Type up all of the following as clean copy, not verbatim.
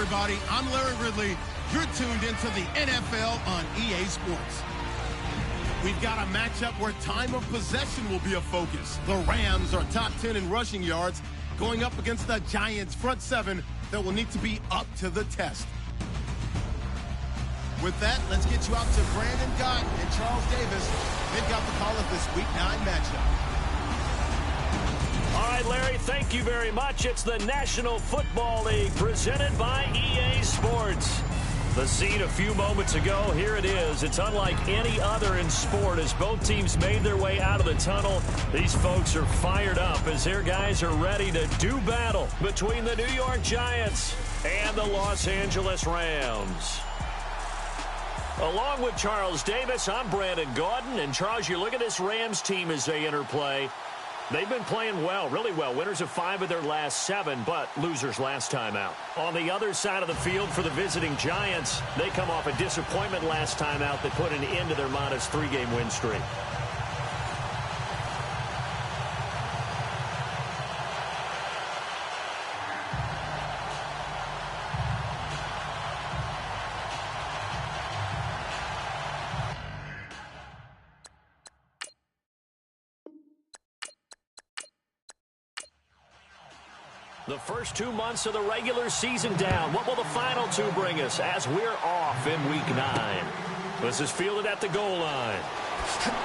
everybody. I'm Larry Ridley. You're tuned into the NFL on EA Sports. We've got a matchup where time of possession will be a focus. The Rams are top 10 in rushing yards, going up against the Giants' front seven that will need to be up to the test. With that, let's get you out to Brandon Gott and Charles Davis. They've got the call of this Week 9 matchup. All right, Larry, thank you very much. It's the National Football League presented by EA Sports. The scene a few moments ago, here it is. It's unlike any other in sport as both teams made their way out of the tunnel. These folks are fired up as their guys are ready to do battle between the New York Giants and the Los Angeles Rams. Along with Charles Davis, I'm Brandon Gaudin. And, Charles, you look at this Rams team as they interplay. They've been playing well, really well. Winners of 5 of their last 7, but losers last time out. On the other side of the field for the visiting Giants, they come off a disappointment last time out that put an end to their modest 3-game win streak. The first 2 months of the regular season down. What will the final 2 bring us as we're off in Week 9? This is fielded at the goal line.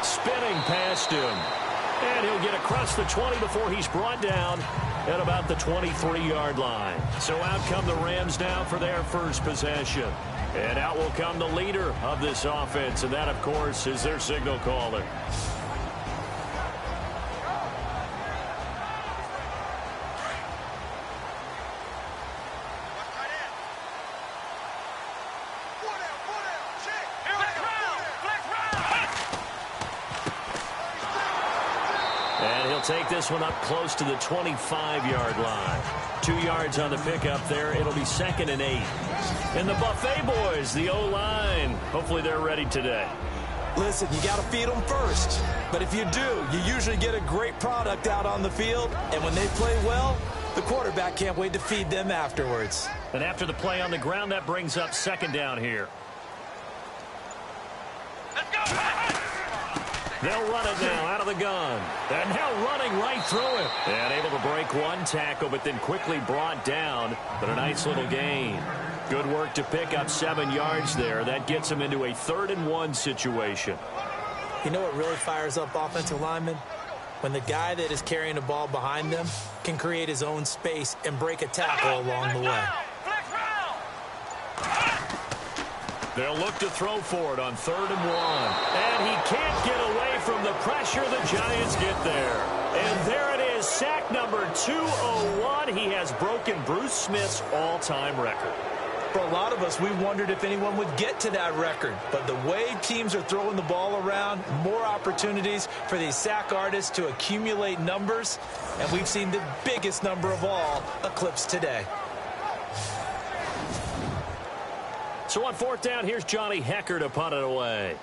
Spinning past him. And he'll get across the 20 before he's brought down at about the 23-yard line. So out come the Rams now for their first possession. And out will come the leader of this offense. And that, of course, is their signal caller. Take this one up close to the 25-yard line. 2 yards on the pickup there. It'll be 2nd and 8. And the Buffet boys, the O-line, hopefully they're ready today. Listen, you got to feed them first. But if you do, you usually get a great product out on the field. And when they play well, the quarterback can't wait to feed them afterwards. And after the play on the ground, that brings up 2nd down here. Let's go! They'll run it now out of the gun. And now running right through it. And able to break 1 tackle, but then quickly brought down. But a nice little gain. Good work to pick up 7 yards there. That gets him into a 3rd and 1 situation. You know what really fires up offensive linemen? When the guy that is carrying the ball behind them can create his own space and break a tackle along the way. They'll look to throw for it on 3rd and 1. And he can't get away from the pressure. The Giants get there. And there it is, sack number 201. He has broken Bruce Smith's all-time record. For a lot of us, we wondered if anyone would get to that record. But the way teams are throwing the ball around, more opportunities for these sack artists to accumulate numbers. And we've seen the biggest number of all eclipsed today. So on 4th down, here's Johnny Hekker to punt it away.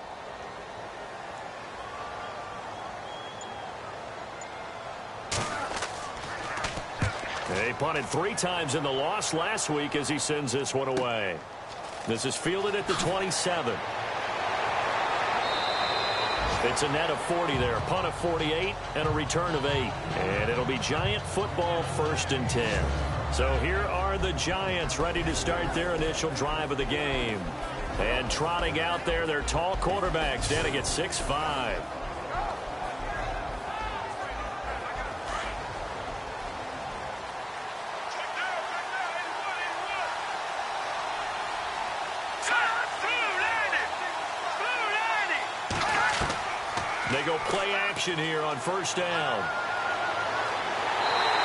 He punted 3 times in the loss last week as he sends this one away. This is fielded at the 27. It's a net of 40 there. Punt of 48 and a return of 8. And it'll be Giant football 1st and 10. So here are the Giants ready to start their initial drive of the game. And trotting out there, their tall quarterback standing at 6'5". They go play action here on 1st down.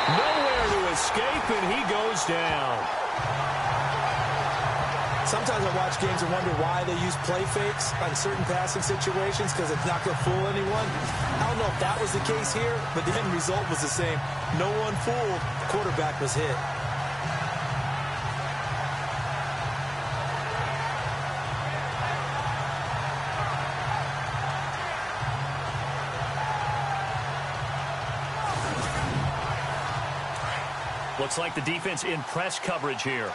Nowhere to escape, and he goes down. Sometimes I watch games and wonder why they use play fakes on certain passing situations because it's not going to fool anyone. I don't know if that was the case here, but the end result was the same. No one fooled. The quarterback was hit. Looks like the defense in press coverage here.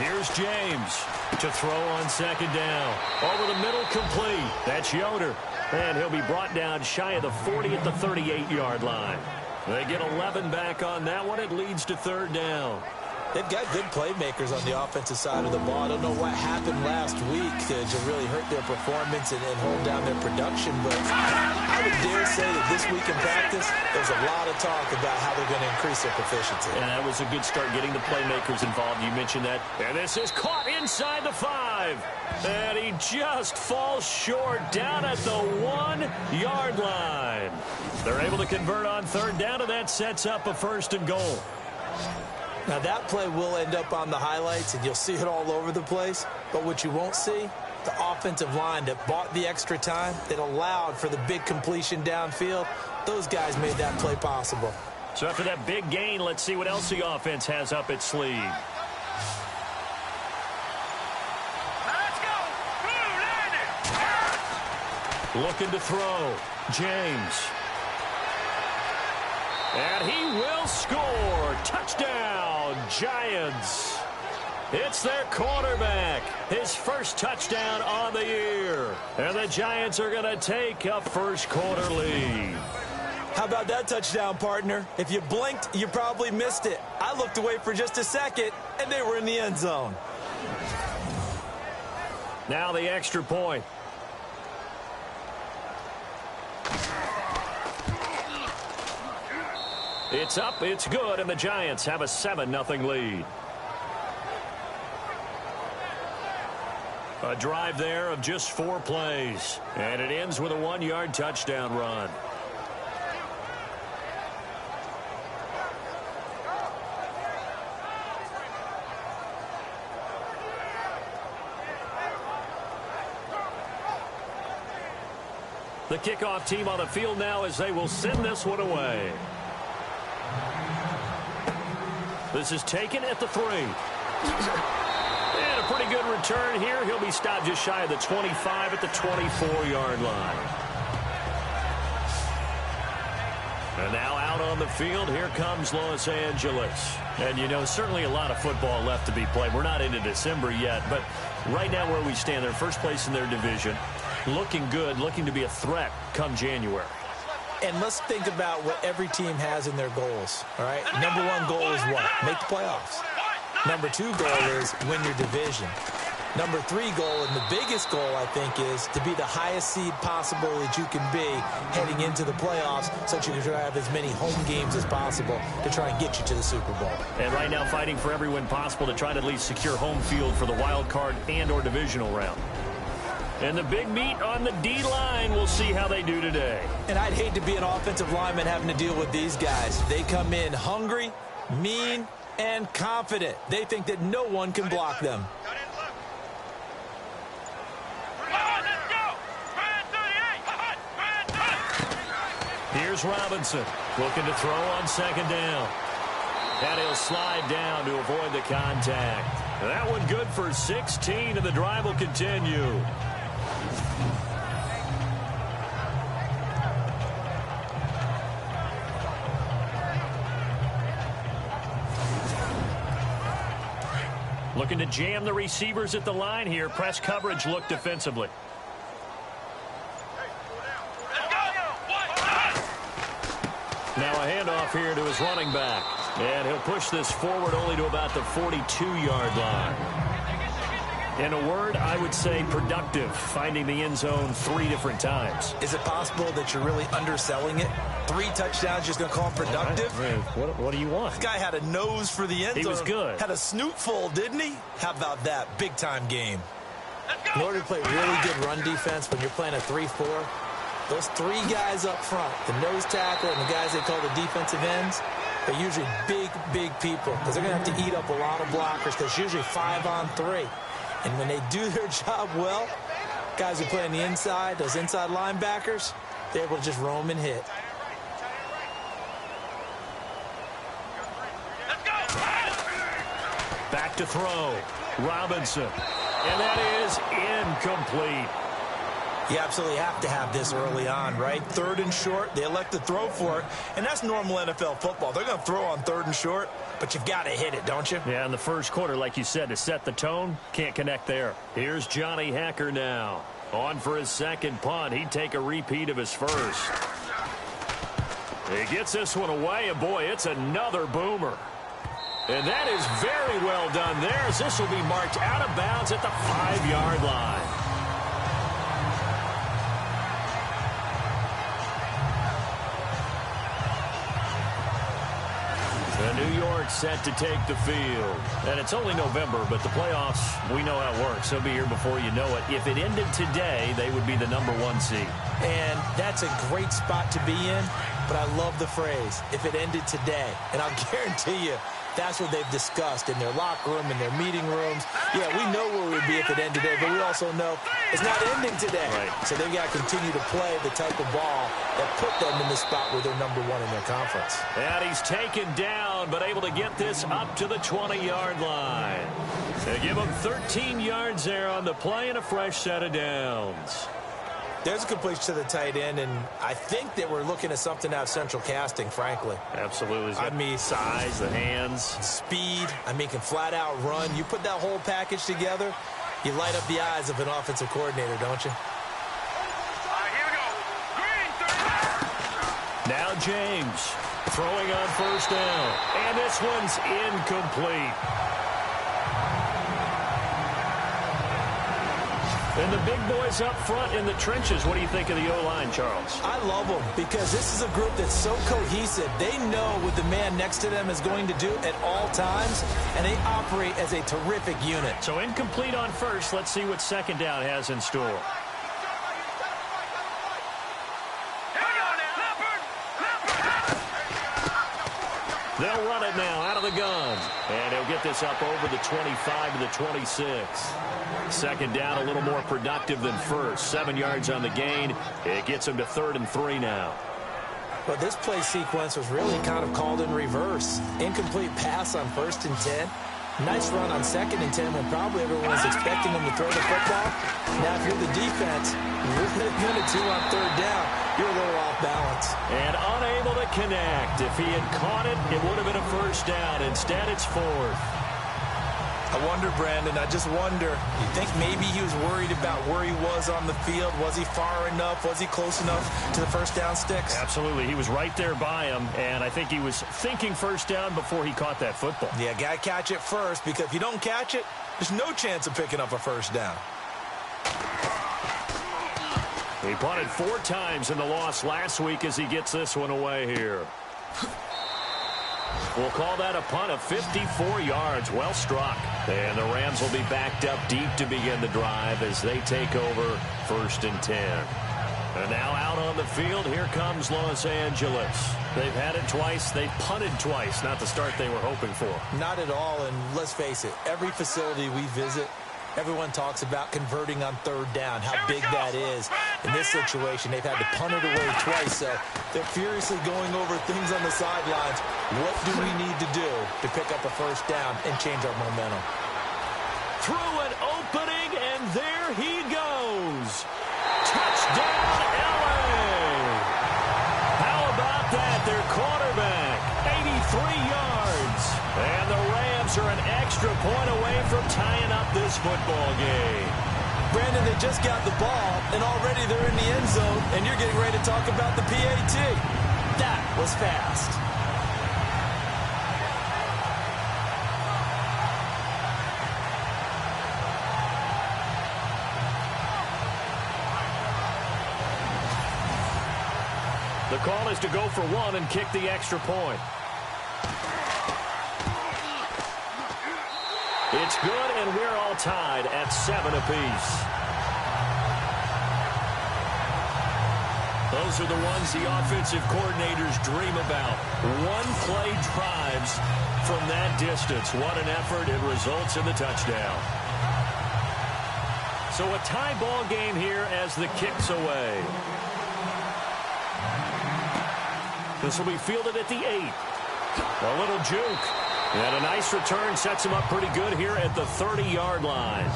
Here's James to throw on second down. Over the middle, complete. That's Yoder. And he'll be brought down shy of the 40 at the 38-yard line. They get 11 back on that one. It leads to third down. They've got good playmakers on the offensive side of the ball. I don't know what happened last week to really hurt their performance and hold down their production, but I would dare say that this week in practice, there's a lot of talk about how they're going to increase their proficiency. And that was a good start getting the playmakers involved. You mentioned that. And this is caught inside the 5. And he just falls short down at the 1-yard line. They're able to convert on third down, and that sets up a 1st and goal. Now, that play will end up on the highlights, and you'll see it all over the place. But what you won't see, the offensive line that bought the extra time, that allowed for the big completion downfield, those guys made that play possible. So after that big gain, let's see what else the offense has up its sleeve. Let's go. Looking to throw. James. And he will score. Touchdown, Giants. It's their quarterback. His first touchdown on the year. And the Giants are going to take a first-quarter lead. How about that touchdown, partner? If you blinked, you probably missed it. I looked away for just a second, and they were in the end zone. Now the extra point. It's up, it's good, and the Giants have a 7-0 lead. A drive there of just 4 plays, and it ends with a 1-yard touchdown run. The kickoff team on the field now as they will send this one away. This is taken at the 3. And a pretty good return here. He'll be stopped just shy of the 25 at the 24-yard line. And now out on the field, here comes Los Angeles. And, you know, certainly a lot of football left to be played. We're not into December yet, but right now where we stand, they're first place in their division. Looking good, looking to be a threat come January. And let's think about what every team has in their goals, all right? Number 1 goal is what? Make the playoffs. Number 2 goal is win your division. Number 3 goal, and the biggest goal, I think, is to be the highest seed possible that you can be heading into the playoffs so that you can have as many home games as possible to try and get you to the Super Bowl. And right now fighting for every win possible to try to at least secure home field for the wild card and or divisional round. And the big meat on the D-line, we'll see how they do today. And I'd hate to be an offensive lineman having to deal with these guys. They come in hungry, mean, and confident. They think that no one can block them. Here's Robinson looking to throw on second down. And he'll slide down to avoid the contact. That one good for 16, and the drive will continue. Looking to jam the receivers at the line here. Press coverage look defensively. Now a handoff here to his running back. And he'll push this forward only to about the 42-yard line. In a word, I would say productive, finding the end zone 3 different times. Is it possible that you're really underselling it? 3 touchdowns, just going to call him productive? What do you want? This guy had a nose for the end zone. He was good. Had a snoot full, didn't he? How about that? Big-time game. In order to play really good run defense when you're playing a 3-4, those 3 guys up front, the nose tackle and the guys they call the defensive ends, they're usually big, big people because they're going to have to eat up a lot of blockers because usually 5 on 3. And when they do their job well, guys who play on the inside, those inside linebackers, they're able to just roam and hit. Back to throw. Robinson. And that is incomplete. You absolutely have to have this early on, right? 3rd and short, they elect to throw for it, and that's normal NFL football. They're going to throw on 3rd and short, but you've got to hit it, don't you? Yeah, in the first quarter, like you said, to set the tone, can't connect there. Here's Johnny Hekker now. On for his second punt. He'd take a repeat of his first. He gets this one away, and boy, it's another boomer. And that is very well done there, as this will be marked out of bounds at the 5-yard line. The New York set to take the field. And it's only November, but the playoffs, we know how it works. They'll be here before you know it. If it ended today, they would be the #1 seed. And that's a great spot to be in, but I love the phrase, if it ended today. And I'll guarantee you, that's what they've discussed in their locker room, in their meeting rooms. Yeah, we know where we'd be if it ended today, but we also know it's not ending today. Right. So they've got to continue to play the type of ball that put them in the spot where they're #1 in their conference. And he's taken down, but able to get this up to the 20-yard line. They give him 13 yards there on the play and a fresh set of downs. There's a completion to the tight end, and I think that we're looking at something out of Central Casting, frankly. Absolutely. I mean, size, the hands. Speed. I mean, can flat out run. You put that whole package together, you light up the eyes of an offensive coordinator, don't you? Here we go. Green, Now James throwing on first down. And this one's incomplete. And the big boys up front in the trenches. What do you think of the O-line, Charles? I love them because this is a group that's so cohesive. They know what the man next to them is going to do at all times, and they operate as a terrific unit. So incomplete on first. Let's see what second down has in store. They'll run it now out of the gun. And he'll get this up over the 25 to the 26. Second down, a little more productive than first. 7 yards on the gain. It gets him to 3rd and 3 now. But this play sequence was really kind of called in reverse. Incomplete pass on 1st and 10. Nice run on 2nd and 10 when probably everyone is expecting him to throw the football. Now, if you're the defense, you're going to 2 on 3rd down. You're a little off balance. And unable to connect. If he had caught it, it would have been a first down. Instead, it's 4th. I wonder, Brandon, I just wonder, you think maybe he was worried about where he was on the field? Was he far enough? Was he close enough to the first down sticks? Absolutely. He was right there by him, and I think he was thinking first down before he caught that football. Yeah, got to catch it first, because if you don't catch it, there's no chance of picking up a first down. He punted 4 times in the loss last week as he gets this one away here. We'll call that a punt of 54 yards. Well struck. And the Rams will be backed up deep to begin the drive as they take over 1st and 10. And now out on the field, here comes Los Angeles. They've had it twice. They've punted twice. Not the start they were hoping for. Not at all, and let's face it, every facility we visit, everyone talks about converting on 3rd down, how big that is. In this situation, they've had to punt it away twice, so they're furiously going over things on the sidelines. What do we need to do to pick up a first down and change our momentum? Through an opening, and there he goes. Touchdown, LA! How about that? Their quarterback, 83 yards. And the Rams are an extra point away from tying up this football game. Brandon, they just got the ball, and already they're in the end zone, and you're getting ready to talk about the PAT. That was fast. The call is to go for 1 and kick the extra point. It's good, and we're all tied at 7 apiece. Those are the ones the offensive coordinators dream about. One-play drives from that distance. What an effort. It results in the touchdown. So a tie ball game here as the kick's away. This will be fielded at the 8. A little juke. And a nice return sets him up pretty good here at the 30-yard line.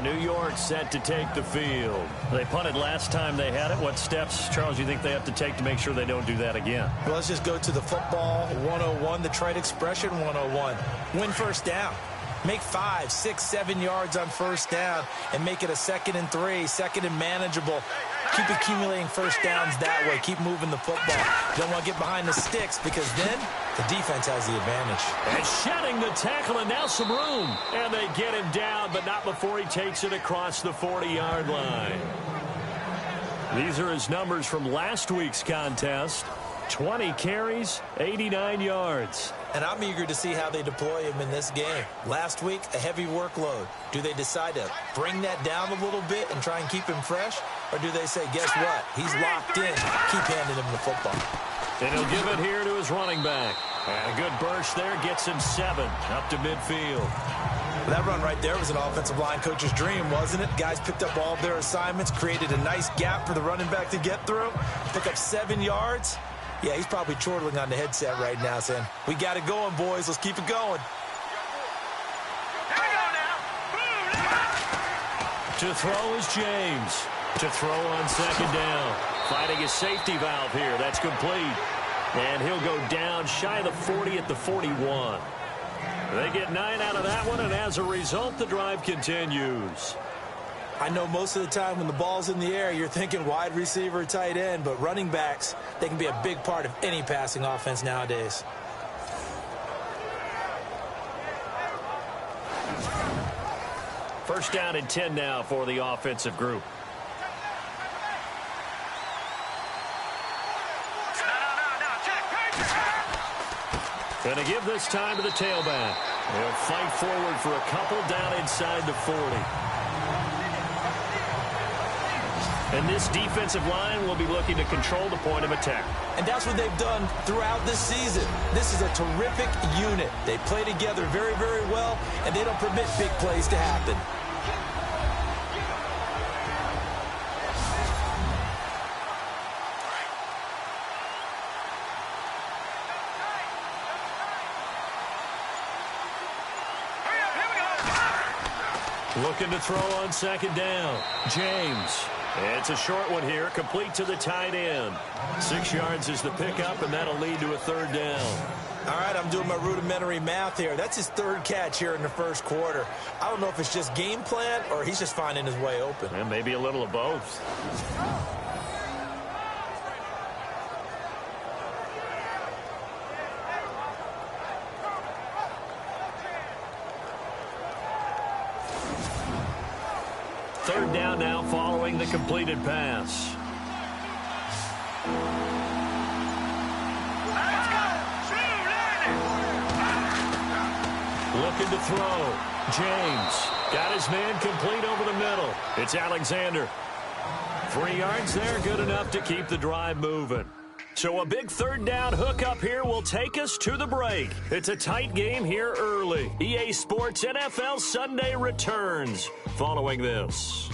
New York set to take the field. They punted last time they had it. What steps, Charles, do you think they have to take to make sure they don't do that again? Well, let's just go to the football 101, the trade expression 101. Win first down. Make 5, 6, 7 yards on first down and make it a 2nd and 3, 2nd and manageable. Keep accumulating first downs that way. Keep moving the football. You don't want to get behind the sticks because then the defense has the advantage. And shedding the tackle and now some room. And they get him down, but not before he takes it across the 40-yard line. These are his numbers from last week's contest. 20 carries, 89 yards. And I'm eager to see how they deploy him in this game. Last week, a heavy workload. Do they decide to bring that down a little bit and try and keep him fresh? Or do they say, guess what? He's locked in. Keep handing him the football. And he'll give it here to his running back. And a good burst there gets him 7 up to midfield. That run right there was an offensive line coach's dream, wasn't it? Guys picked up all of their assignments, created a nice gap for the running back to get through, pick up 7 yards. Yeah, he's probably chortling on the headset right now saying, we got it going, boys. Let's keep it going. Here we go now. To throw is James. To throw on second down. Finding his safety valve here. That's complete. And he'll go down shy of the 40 at the 41. They get 9 out of that one, and as a result, the drive continues. I know most of the time when the ball's in the air, you're thinking wide receiver, tight end, but running backs, they can be a big part of any passing offense nowadays. First down and 10 now for the offensive group. Going to give this time to the tailback. They'll fight forward for a couple down inside the 40. And this defensive line will be looking to control the point of attack. And that's what they've done throughout this season. This is a terrific unit. They play together very, very well, and they don't permit big plays to happen. Looking to throw on second down. James. It's a short one here, complete to the tight end. 6 yards is the pickup, and that'll lead to a third down. All right, I'm doing my rudimentary math here. That's his 3rd catch here in the first quarter. I don't know if it's just game plan or he's just finding his way open. And maybe a little of both. Third down now following the completed pass. Looking to throw. James got his man complete over the middle. It's Alexander. 3 yards there, good enough to keep the drive moving. So a big third down hookup here will take us to the break. It's a tight game here early. EA Sports NFL Sunday returns following this.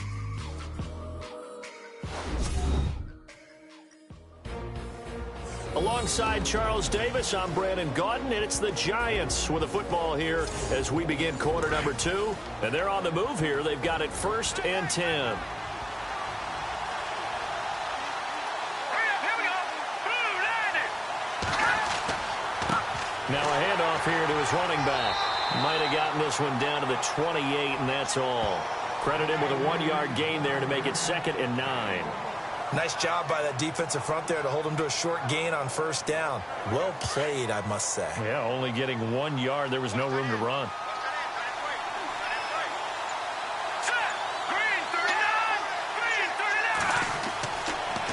Alongside Charles Davis, I'm Brandon Gaudin, and it's the Giants with the football here as we begin quarter number 2. And they're on the move here. They've got it 1st and 10. Now a handoff here to his running back. Might have gotten this one down to the 28, and that's all. Credit him with a 1-yard gain there to make it 2nd and 9. Nice job by that defensive front there to hold him to a short gain on first down. Well played, I must say. Yeah, only getting 1 yard. There was no room to run.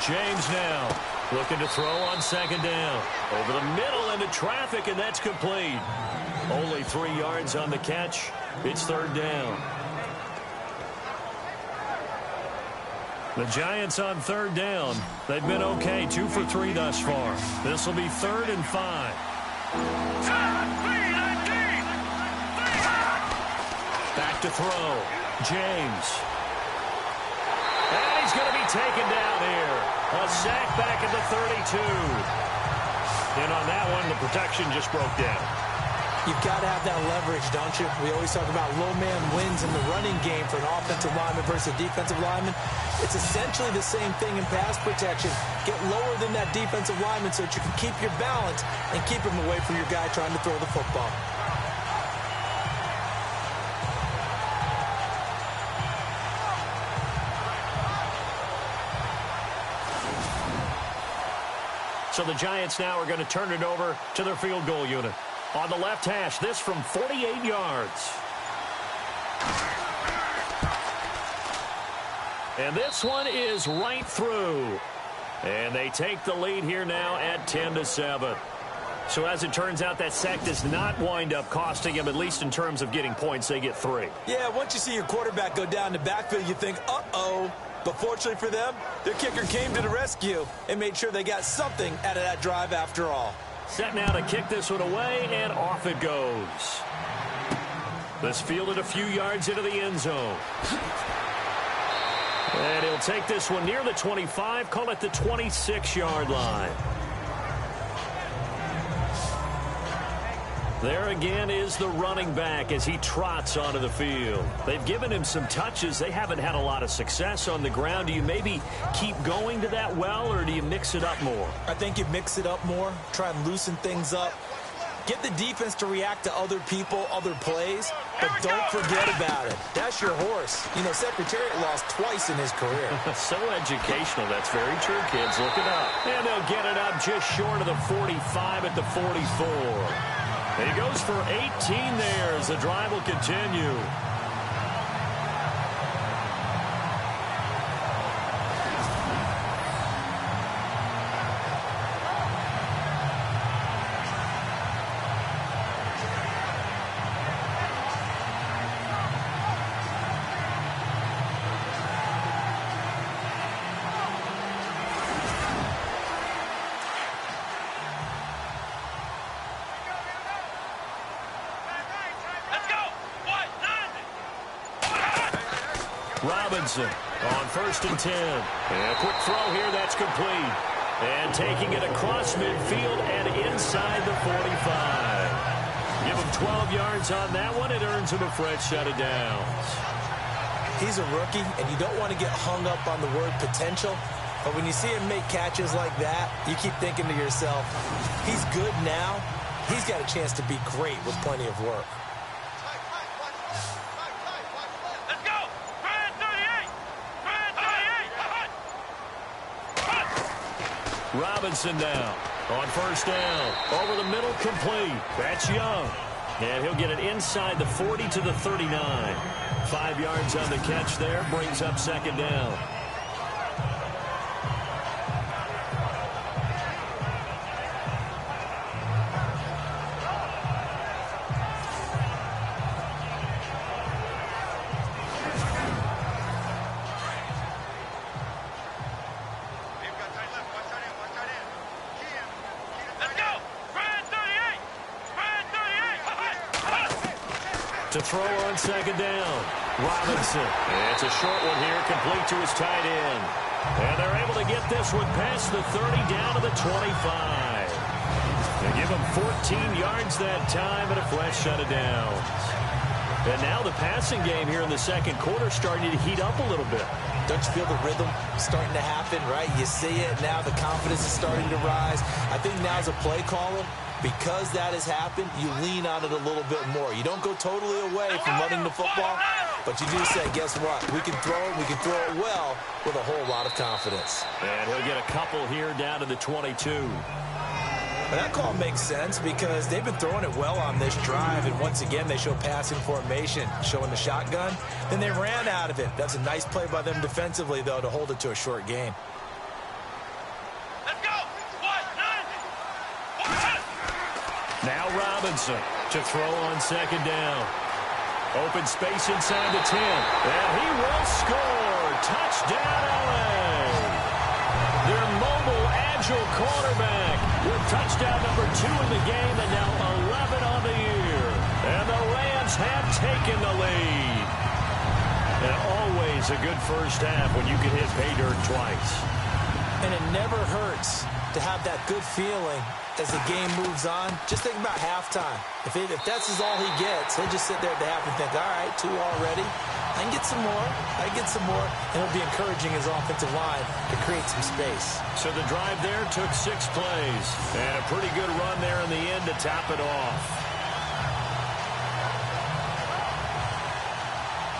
James now looking to throw on second down. Over the middle into traffic, and that's complete. Only 3 yards on the catch. It's third down. The Giants on third down. They've been okay, 2 for 3 thus far. This will be 3rd and 5. Back to throw. James. And he's going to be taken down here. A sack back at the 32. And on that one, the protection just broke down. You've got to have that leverage, don't you? We always talk about low man wins in the running game for an offensive lineman versus a defensive lineman. It's essentially the same thing in pass protection. Get lower than that defensive lineman so that you can keep your balance and keep him away from your guy trying to throw the football. So the Giants now are going to turn it over to their field goal unit. On the left hash, this from 48 yards. And this one is right through. And they take the lead here now at 10-7. So as it turns out, that sack does not wind up costing him, at least in terms of getting points. They get 3. Yeah, once you see your quarterback go down the backfield, you think, uh-oh. But fortunately for them, their kicker came to the rescue and made sure they got something out of that drive after all. Set now to kick this one away, and off it goes. This fielded a few yards into the end zone. And he'll take this one near the 25, call it the 26-yard line. There again is the running back as he trots onto the field. They've given him some touches. They haven't had a lot of success on the ground. Do you maybe keep going to that well, or do you mix it up more? I think you mix it up more, try and loosen things up. Get the defense to react to other people, other plays, but don't forget about it. That's your horse. You know, Secretariat lost twice in his career. So educational. That's very true, kids. Look it up. And they'll get it up just short of the 45 at the 44. He goes for 18 there as the drive will continue. Robinson on 1st and 10. And a quick throw here, that's complete. And taking it across midfield and inside the 45. Give him 12 yards on that one. It earns him a fresh set of downs. He's a rookie, and you don't want to get hung up on the word potential. But when you see him make catches like that, you keep thinking to yourself, he's good now. He's got a chance to be great with plenty of work. Robinson now on 1st down. Over the middle, complete. That's Young. And he'll get it inside the 40 to the 39. 5 yards on the catch there. Brings up 2nd down. To throw on 2nd down. Robinson. It's a short one here, complete to his tight end. And they're able to get this one past the 30 down to the 25. They give him 14 yards that time and a fresh set of downs. And now the passing game here in the 2nd quarter starting to heat up a little bit. Don't you feel the rhythm starting to happen, right? You see it now, the confidence is starting to rise. I think now as a play caller, because that has happened, you lean on it a little bit more. You don't go totally away from running the football, but you do say, guess what? We can throw it well with a whole lot of confidence. And he'll get a couple here down to the 22. And that call makes sense because they've been throwing it well on this drive, and once again, they show passing formation, showing the shotgun. Then they ran out of it. That's a nice play by them defensively, though, to hold it to a short gain. Now Robinson to throw on 2nd down. Open space inside the 10. And he will score. Touchdown, LA. Their mobile, agile quarterback with touchdown number 2 in the game and now 11 on the year. And the Rams have taken the lead. And always a good first half when you can hit pay dirt twice. And it never hurts to have that good feeling as the game moves on. Just think about halftime. If that's all he gets, he'll just sit there at the half and think, all right, 2 already. I can get some more. I can get some more. And it'll be encouraging his offensive line to create some space. So the drive there took 6 plays. And a pretty good run there in the end to top it off.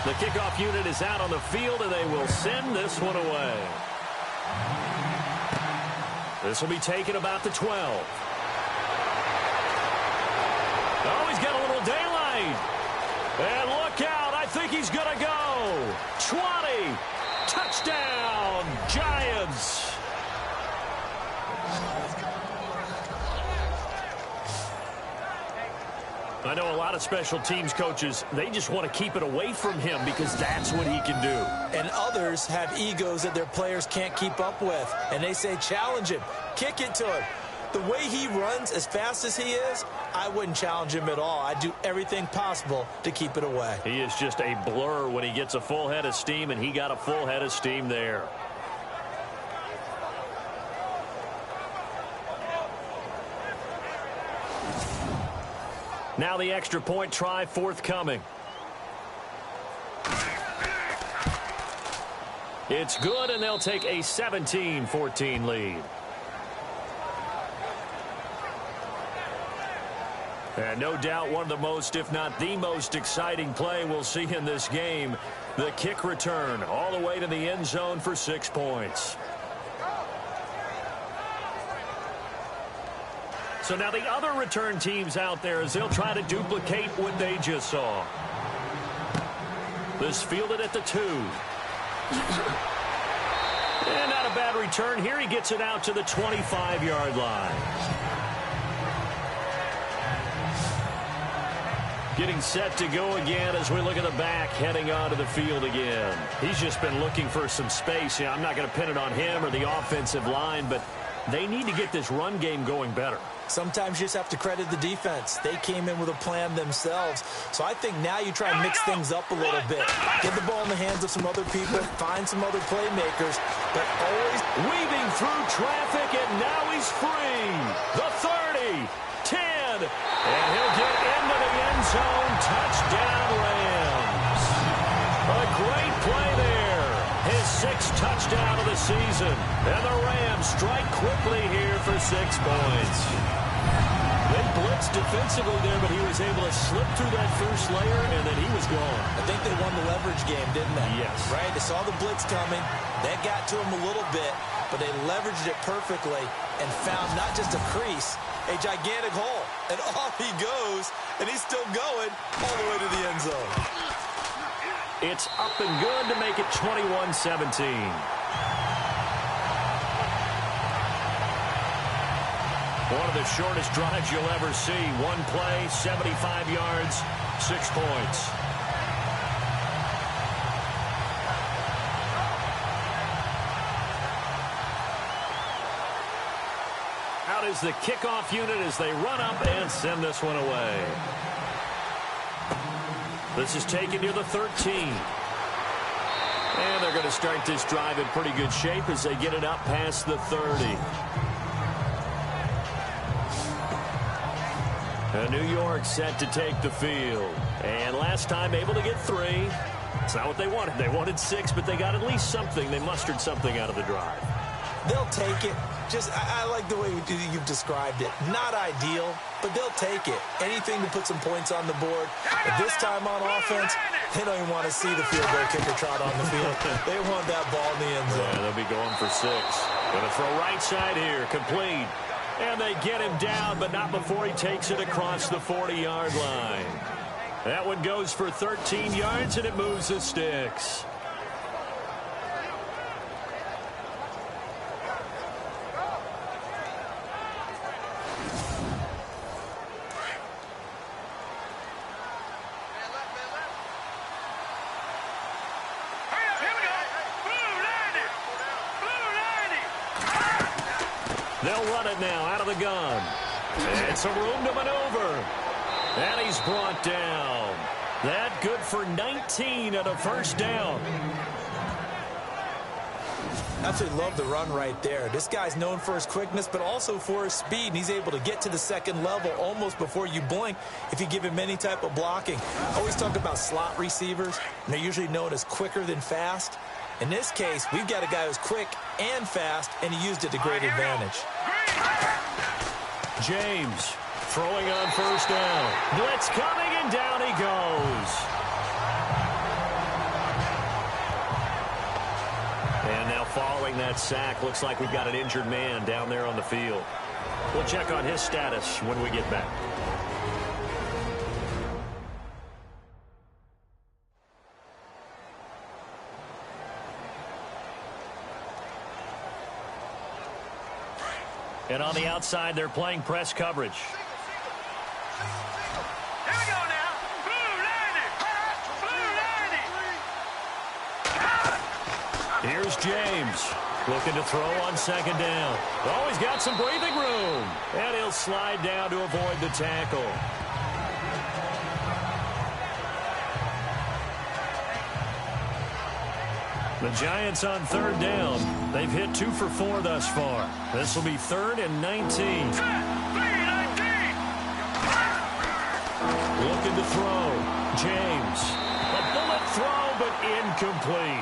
The kickoff unit is out on the field, and they will send this one away. This will be taken about the 12. Oh, he's got a little daylight. And look out. I think he's going to go. 20. Touchdown, Giants. I know a lot of special teams coaches, they just want to keep it away from him because that's what he can do. And others have egos that their players can't keep up with. And they say, challenge him. Kick it to him. The way he runs as fast as he is, I wouldn't challenge him at all. I'd do everything possible to keep it away. He is just a blur when he gets a full head of steam, and he got a full head of steam there. Now the extra point try forthcoming. It's good, and they'll take a 17-14 lead. And no doubt one of the most, if not the most exciting play we'll see in this game. The kick return all the way to the end zone for 6 points. So now the other return teams out there as they'll try to duplicate what they just saw. This fielded at the 2. And not a bad return here. He gets it out to the 25-yard line. Getting set to go again as we look at the back heading onto the field again. He's just been looking for some space. Yeah, I'm not going to pin it on him or the offensive line, but they need to get this run game going better. Sometimes you just have to credit the defense. They came in with a plan themselves. So I think now you try and mix things up a little bit. Get the ball in the hands of some other people, find some other playmakers, but always weaving through traffic, and now he's free. The 30, 10, and he'll get into the end zone. Touchdown, Rams. A great play there. His 6th touchdown of the season. And the Rams strike quickly here for 6 points. They blitzed defensively there, but he was able to slip through that first layer, and then he was gone. I think they won the leverage game, didn't they? Yes. Right? They saw the blitz coming. That got to him a little bit, but they leveraged it perfectly and found not just a crease, a gigantic hole. And off he goes, and he's still going all the way to the end zone. It's up and good to make it 21-17. One of the shortest drives you'll ever see. One play, 75 yards, 6 points. Out is the kickoff unit as they run up and send this one away. This is taken near the 13. And they're going to start this drive in pretty good shape as they get it up past the 30. New York set to take the field. And last time able to get 3. It's not what they wanted. They wanted 6, but they got at least something. They mustered something out of the drive. They'll take it. I like the way you've described it. Not ideal, but they'll take it. Anything to put some points on the board. But this time on offense, they don't even want to see the field goal kicker trot on the field. They want that ball in the end zone. Yeah, they'll be going for 6. Going to throw right side here. Complete. And they get him down, but not before he takes it across the 40-yard line. That one goes for 13 yards, and it moves the sticks. They'll run it now out of the gun. And some room to maneuver. And he's brought down. That good for 19 and a first down. Absolutely love the run right there. This guy's known for his quickness, but also for his speed, and he's able to get to the second level almost before you blink if you give him any type of blocking. I always talk about slot receivers, and they're usually known as quicker than fast. In this case, we've got a guy who's quick and fast, and he used it to great advantage. James throwing on first down. Blitz coming, and down he goes. And now following that sack, looks like we've got an injured man down there on the field. We'll check on his status when we get back. And on the outside, they're playing press coverage. Here we go now. Blue 90. Blue 90. Here's James looking to throw on second down. Oh, he's got some breathing room. And he'll slide down to avoid the tackle. The Giants on third down. They've hit 2 for 4 thus far. This will be 3rd and 19. Looking to throw. James. A bullet throw, but incomplete.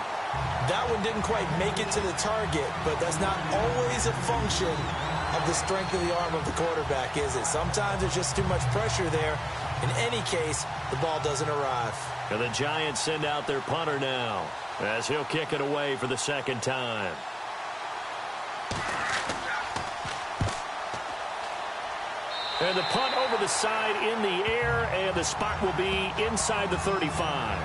That one didn't quite make it to the target, but that's not always a function of the strength of the arm of the quarterback, is it? Sometimes there's just too much pressure there. In any case, the ball doesn't arrive. And the Giants send out their punter now, as he'll kick it away for the second time. And the punt over the side in the air, and the spot will be inside the 35.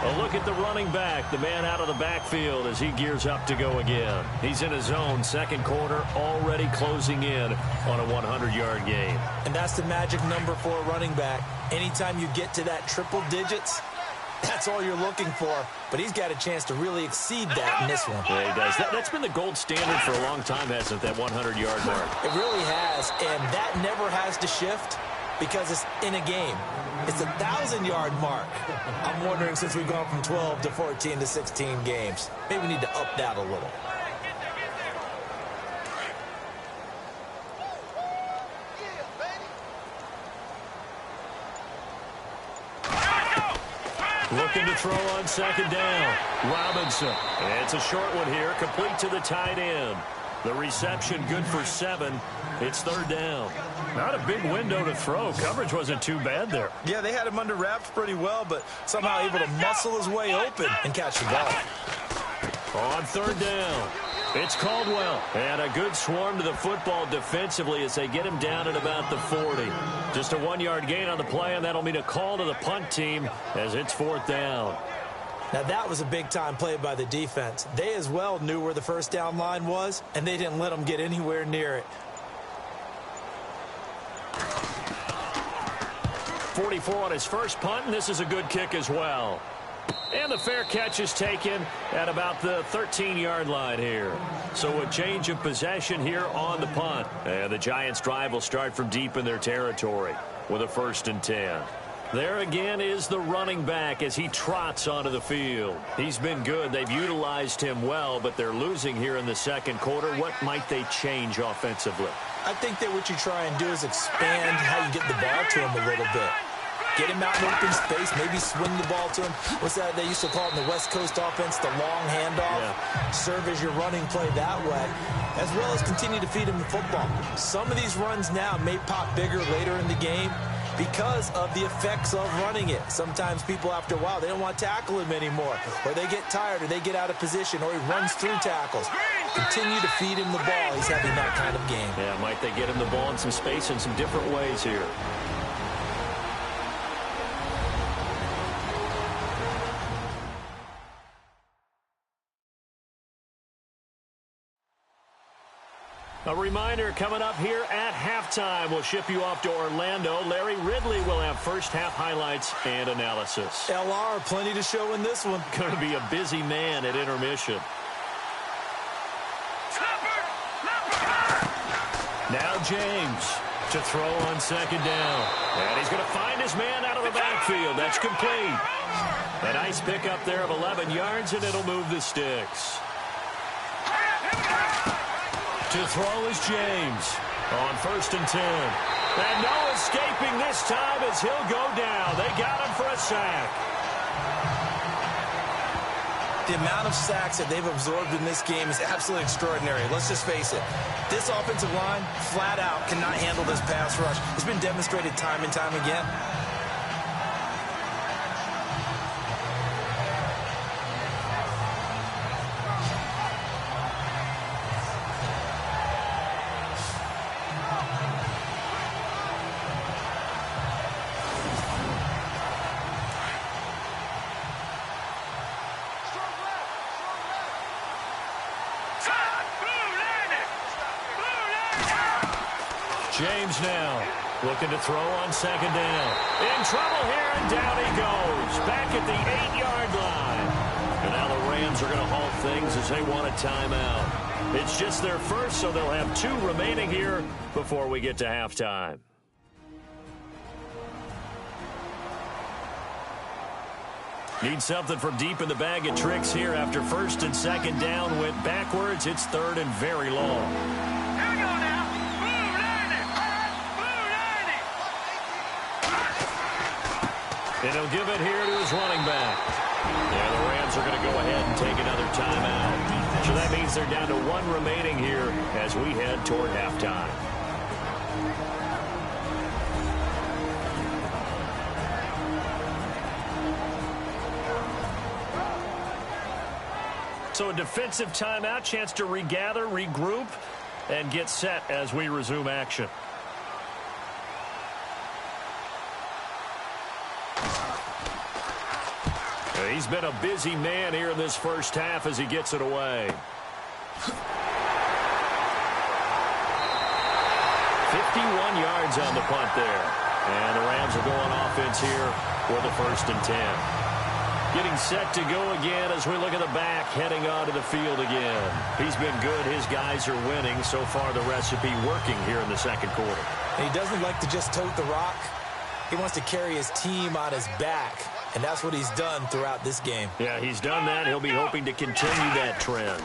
A look at the running back, the man out of the backfield as he gears up to go again. He's in his zone, second quarter, already closing in on a 100-yard game. And that's the magic number for a running back. Anytime you get to that triple digits, that's all you're looking for. But he's got a chance to really exceed that in this one. Yeah, he does. That's been the gold standard for a long time, hasn't it, that 100-yard mark? It really has, and that never has to shift because it's in a game. It's a 1,000-yard mark. I'm wondering, since we've gone from 12 to 14 to 16 games, maybe we need to up that a little. Looking to throw on second down. Robinson. It's a short one here, complete to the tight end. The reception good for 7. It's third down. Not a big window to throw. Coverage wasn't too bad there. Yeah, they had him under wraps pretty well, but somehow able to muscle his way open and catch the ball. On third down, it's Caldwell. And a good swarm to the football defensively as they get him down at about the 40. Just a 1-yard gain on the play, and that'll mean a call to the punt team as it's fourth down. Now, that was a big-time play by the defense. They as well knew where the first down line was, and they didn't let them get anywhere near it. 44 on his first punt, and this is a good kick as well. And the fair catch is taken at about the 13-yard line here. So a change of possession here on the punt. And the Giants' drive will start from deep in their territory with a 1st and 10. There again is the running back as he trots onto the field. He's been good. They've utilized him well, but they're losing here in the second quarter. What might they change offensively? I think that what you try and do is expand how you get the ball to him a little bit. Get him out in open space, maybe swing the ball to him. What's that they used to call it in the West Coast offense, the long handoff? Yeah. Serve as your running play that way, as well as continue to feed him the football. Some of these runs now may pop bigger later in the game because of the effects of running it. Sometimes people, after a while, they don't want to tackle him anymore, or they get tired, or they get out of position, or he runs through tackles. Continue to feed him the ball. He's having that kind of game. Yeah, might they get him the ball in some space in some different ways here. A reminder, coming up here at halftime, we'll ship you off to Orlando. Larry Ridley will have first half highlights and analysis. LR, plenty to show in this one. Going to be a busy man at intermission. Now James to throw on second down. And he's going to find his man out of the backfield. That's complete. A nice pickup there of 11 yards, and it'll move the sticks. To throw is James on 1st and 10. And no escaping this time as he'll go down. They got him for a sack. The amount of sacks that they've absorbed in this game is absolutely extraordinary. Let's just face it. This offensive line, flat out, cannot handle this pass rush. It's been demonstrated time and time again. James now looking to throw on 2nd down. In trouble here, and down he goes. Back at the 8-yard line. And now the Rams are going to halt things as they want a timeout. It's just their first, so they'll have 2 remaining here before we get to halftime. Need something from deep in the bag of tricks here after 1st and 2nd down went backwards. It's 3rd and very long. Here we go now. And he'll give it here to his running back. Yeah, the Rams are going to go ahead and take another timeout. So that means they're down to 1 remaining here as we head toward halftime. So a defensive timeout, chance to regather, regroup, and get set as we resume action. He's been a busy man here in this first half as he gets it away. 51 yards on the punt there. And the Rams are going offense here for the 1st and 10. Getting set to go again as we look at the back, heading onto the field again. He's been good. His guys are winning. So far, the recipe working here in the 2nd quarter. And he doesn't like to just tote the rock. He wants to carry his team on his back. And that's what he's done throughout this game. Yeah, he's done that. He'll be hoping to continue that trend.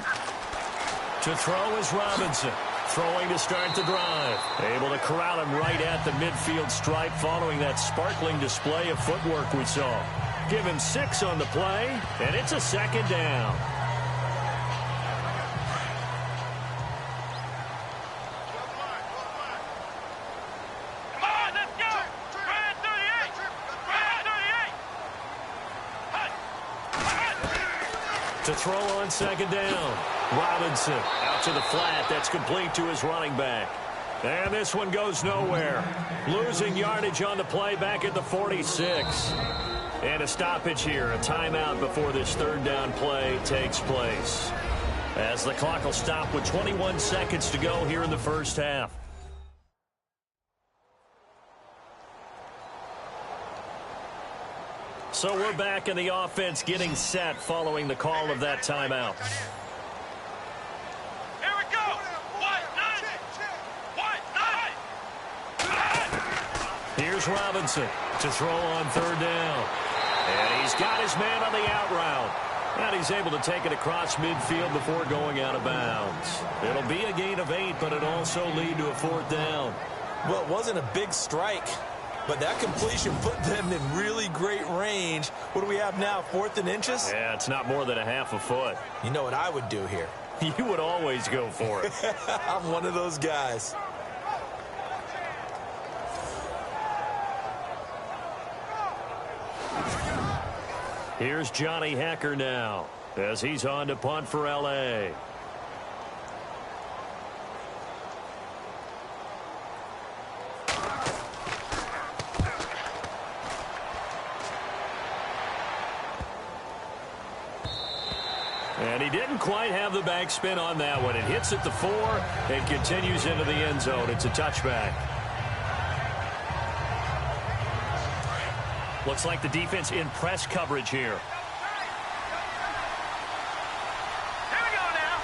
To throw is Robinson. Throwing to start the drive. Able to corral him right at the midfield stripe following that sparkling display of footwork we saw. Give him 6 on the play, and it's a 2nd down. To throw on 2nd down. Robinson out to the flat. That's complete to his running back. And this one goes nowhere. Losing yardage on the play back at the 46. And a stoppage here. A timeout before this 3rd down play takes place. As the clock will stop with 21 seconds to go here in the first half. So we're back in the offense getting set following the call of that timeout. Here we go. 1-9. Here's Robinson to throw on 3rd down. And he's got his man on the out route. And he's able to take it across midfield before going out of bounds. It'll be a gain of 8, but it also lead to a 4th down. Well, it wasn't a big strike, but that completion put them in really great range. What do we have now, 4th and inches? Yeah, it's not more than a half a foot. You know what I would do here? You would always go for it. I'm one of those guys. Here's Johnny Hekker now as he's on to punt for L.A. And he didn't quite have the backspin on that one. It hits at the 4 and continues into the end zone. It's a touchback. Looks like the defense in press coverage here. Here we go now.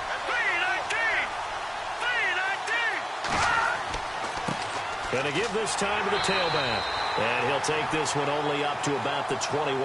3-19. Going to give this time to the tailback. And he'll take this one only up to about the 21.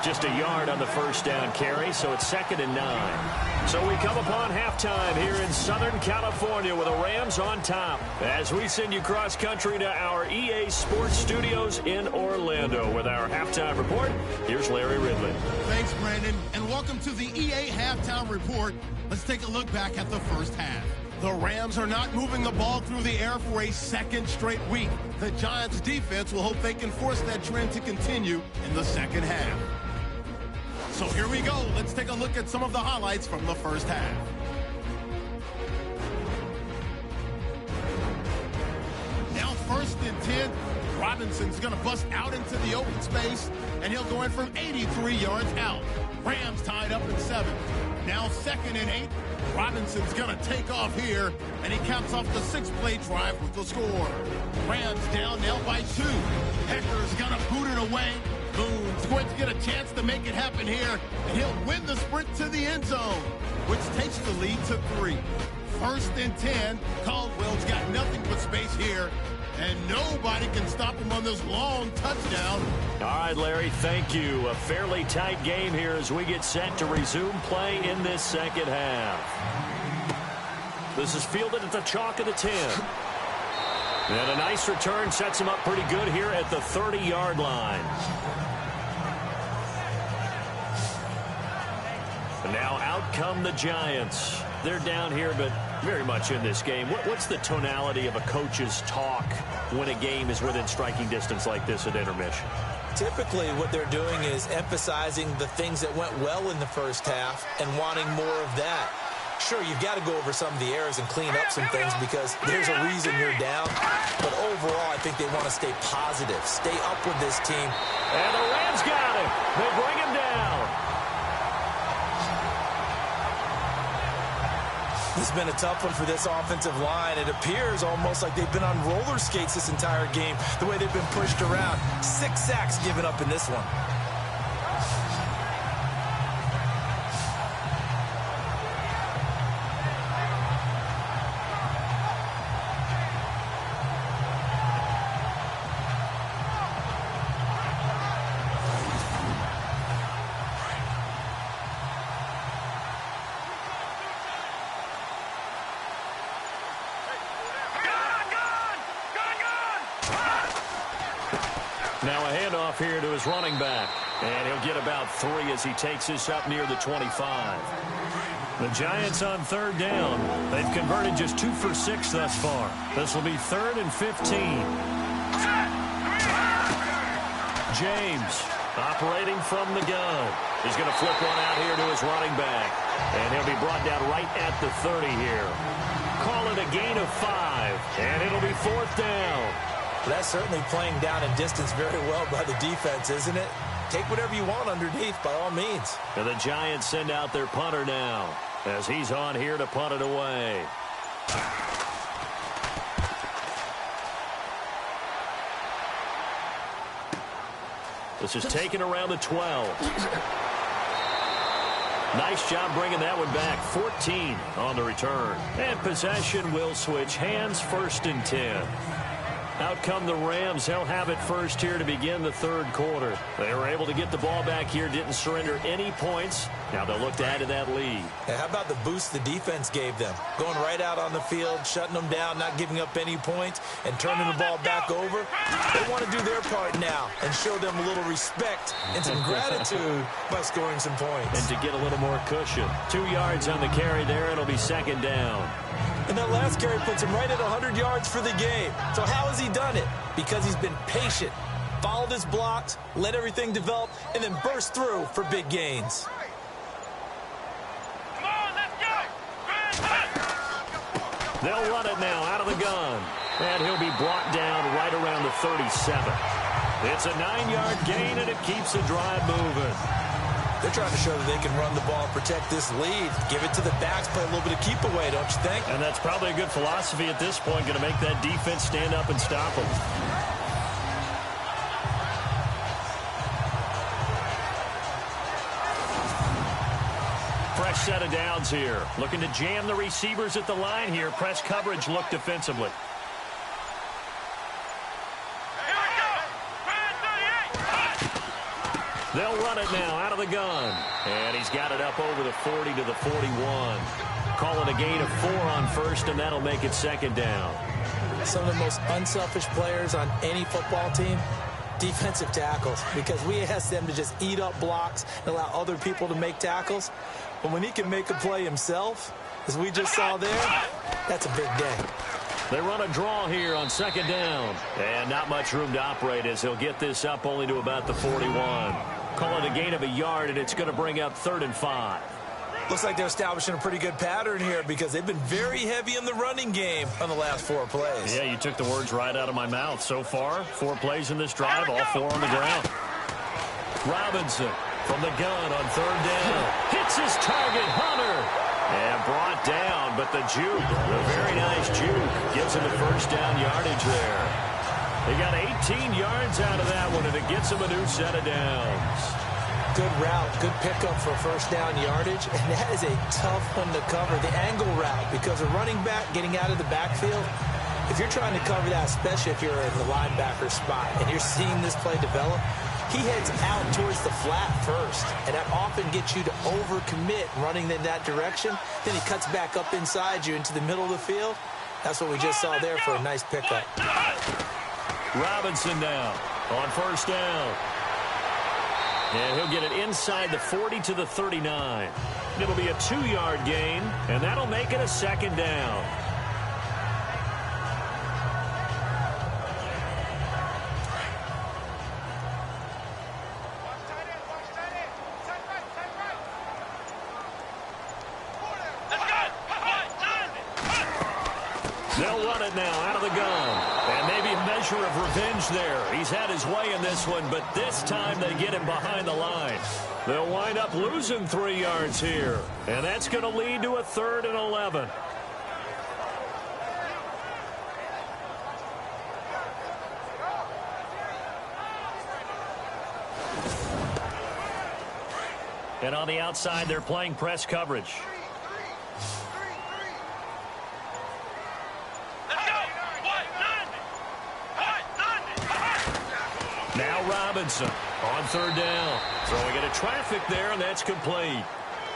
Just a yard on the first down carry, so it's 2nd and 9. So we come upon halftime here in Southern California with the Rams on top as we send you cross-country to our EA Sports Studios in Orlando with our halftime report. Here's Larry Ridley. Thanks, Brandon, and welcome to the EA Halftime Report. Let's take a look back at the first half. The Rams are not moving the ball through the air for a second straight week. The Giants' defense will hope they can force that trend to continue in the second half. So here we go. Let's take a look at some of the highlights from the first half. Now 1st and 10. Robinson's going to bust out into the open space, and he'll go in from 83 yards out. Rams tied up at 7. Now 2nd and 8. Robinson's going to take off here, and he caps off the 6-play drive with the score. Rams down now by 2. Hector's going to boot it away. Boone's going to get a chance to make it happen here, and he'll win the sprint to the end zone, which takes the lead to 3. 1st and 10. Caldwell's got nothing but space here, and nobody can stop him on this long touchdown. All right, Larry, thank you. A fairly tight game here as we get set to resume play in this second half. This is fielded at the chalk of the 10. And a nice return sets him up pretty good here at the 30-yard line. And now out come the Giants. They're down here, but very much in this game. What's the tonality of a coach's talk when a game is within striking distance like this at intermission? Typically, what they're doing is emphasizing the things that went well in the first half and wanting more of that. Sure, you've got to go over some of the errors and clean up some things because there's a reason you're down. But overall, I think they want to stay positive, stay up with this team. And the Rams got him. They bring him down. It's been a tough one for this offensive line. It appears almost like they've been on roller skates this entire game, the way they've been pushed around. 6 sacks given up in this one. Now a handoff here to his running back. And he'll get about 3 as he takes this up near the 25. The Giants on 3rd down. They've converted just 2 for 6 thus far. This will be 3rd and 15. James operating from the gun. He's going to flip one out here to his running back. And he'll be brought down right at the 30 here. Call it a gain of 5. And it'll be 4th down. That's certainly playing down in distance very well by the defense, isn't it? Take whatever you want underneath, by all means. And the Giants send out their punter now as he's on here to punt it away. This is taken around the 12. Nice job bringing that one back. 14 on the return. And possession will switch hands. 1st and 10. Out come the Rams. They'll have it first here to begin the 3rd quarter. They were able to get the ball back here, didn't surrender any points. Now they'll look to add to that lead. How about the boost the defense gave them? Going right out on the field, shutting them down, not giving up any points, and turning the ball back over. They want to do their part now and show them a little respect and some gratitude by scoring some points. And to get a little more cushion. 2 yards on the carry there. It'll be 2nd down. And that last carry puts him right at 100 yards for the game. So how has he done it? Because he's been patient, followed his blocks, let everything develop, and then burst through for big gains. Come on, let's go! They'll run it now out of the gun. And he'll be brought down right around the 37. It's a 9-yard gain, and it keeps the drive moving. They're trying to show that they can run the ball and protect this lead. Give it to the backs, play a little bit of keep away, don't you think? And that's probably a good philosophy at this point, going to make that defense stand up and stop them. Fresh set of downs here. Looking to jam the receivers at the line here. Press coverage look defensively. They'll run it now out of the gun. And he's got it up over the 40 to the 41. Call it a gain of 4 on first, and that'll make it second down. Some of the most unselfish players on any football team, defensive tackles, because we ask them to just eat up blocks and allow other people to make tackles. But when he can make a play himself, as we just saw there, that's a big day. They run a draw here on second down. And not much room to operate as he'll get this up only to about the 41. Call it a gain of a yard, and it's going to bring up 3rd and 5. Looks like they're establishing a pretty good pattern here because they've been very heavy in the running game on the last 4 plays. Yeah, you took the words right out of my mouth. So far, 4 plays in this drive, all 4 on the ground. Robinson from the gun on 3rd down. Hits his target, Hunter. And brought down, but the juke, a very nice juke, gives him the first down yardage there. They got 18 yards out of that one, and it gets him a new set of downs. Good route, good pickup for first down yardage, and that is a tough one to cover, the angle route, because a running back getting out of the backfield, if you're trying to cover that, especially if you're in the linebacker spot, and you're seeing this play develop, he heads out towards the flat first, and that often gets you to overcommit running in that direction. Then he cuts back up inside you into the middle of the field. That's what we just saw there for a nice pickup. Robinson now on first down. And he'll get it inside the 40 to the 39. It'll be a 2-yard gain, and that'll make it a second down. They'll run it now out of the gun. And maybe a measure of revenge there. He's had his way in this one, but this time they get him behind the line. They'll wind up losing 3 yards here. And that's going to lead to a 3rd and 11. And on the outside, they're playing press coverage. Now Robinson on 3rd down. Throwing it at traffic there, and that's complete.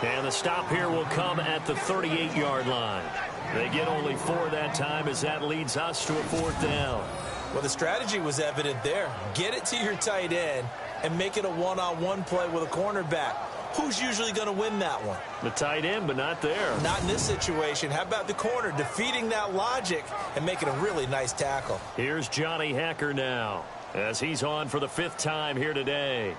And the stop here will come at the 38-yard line. They get only 4 that time as that leads us to a 4th down. Well, the strategy was evident there. Get it to your tight end and make it a one-on-one play with a cornerback. Who's usually going to win that one? The tight end, but not there. Not in this situation. How about the corner defeating that logic and making a really nice tackle? Here's Johnny Hekker now, as he's on for the 5th time here today.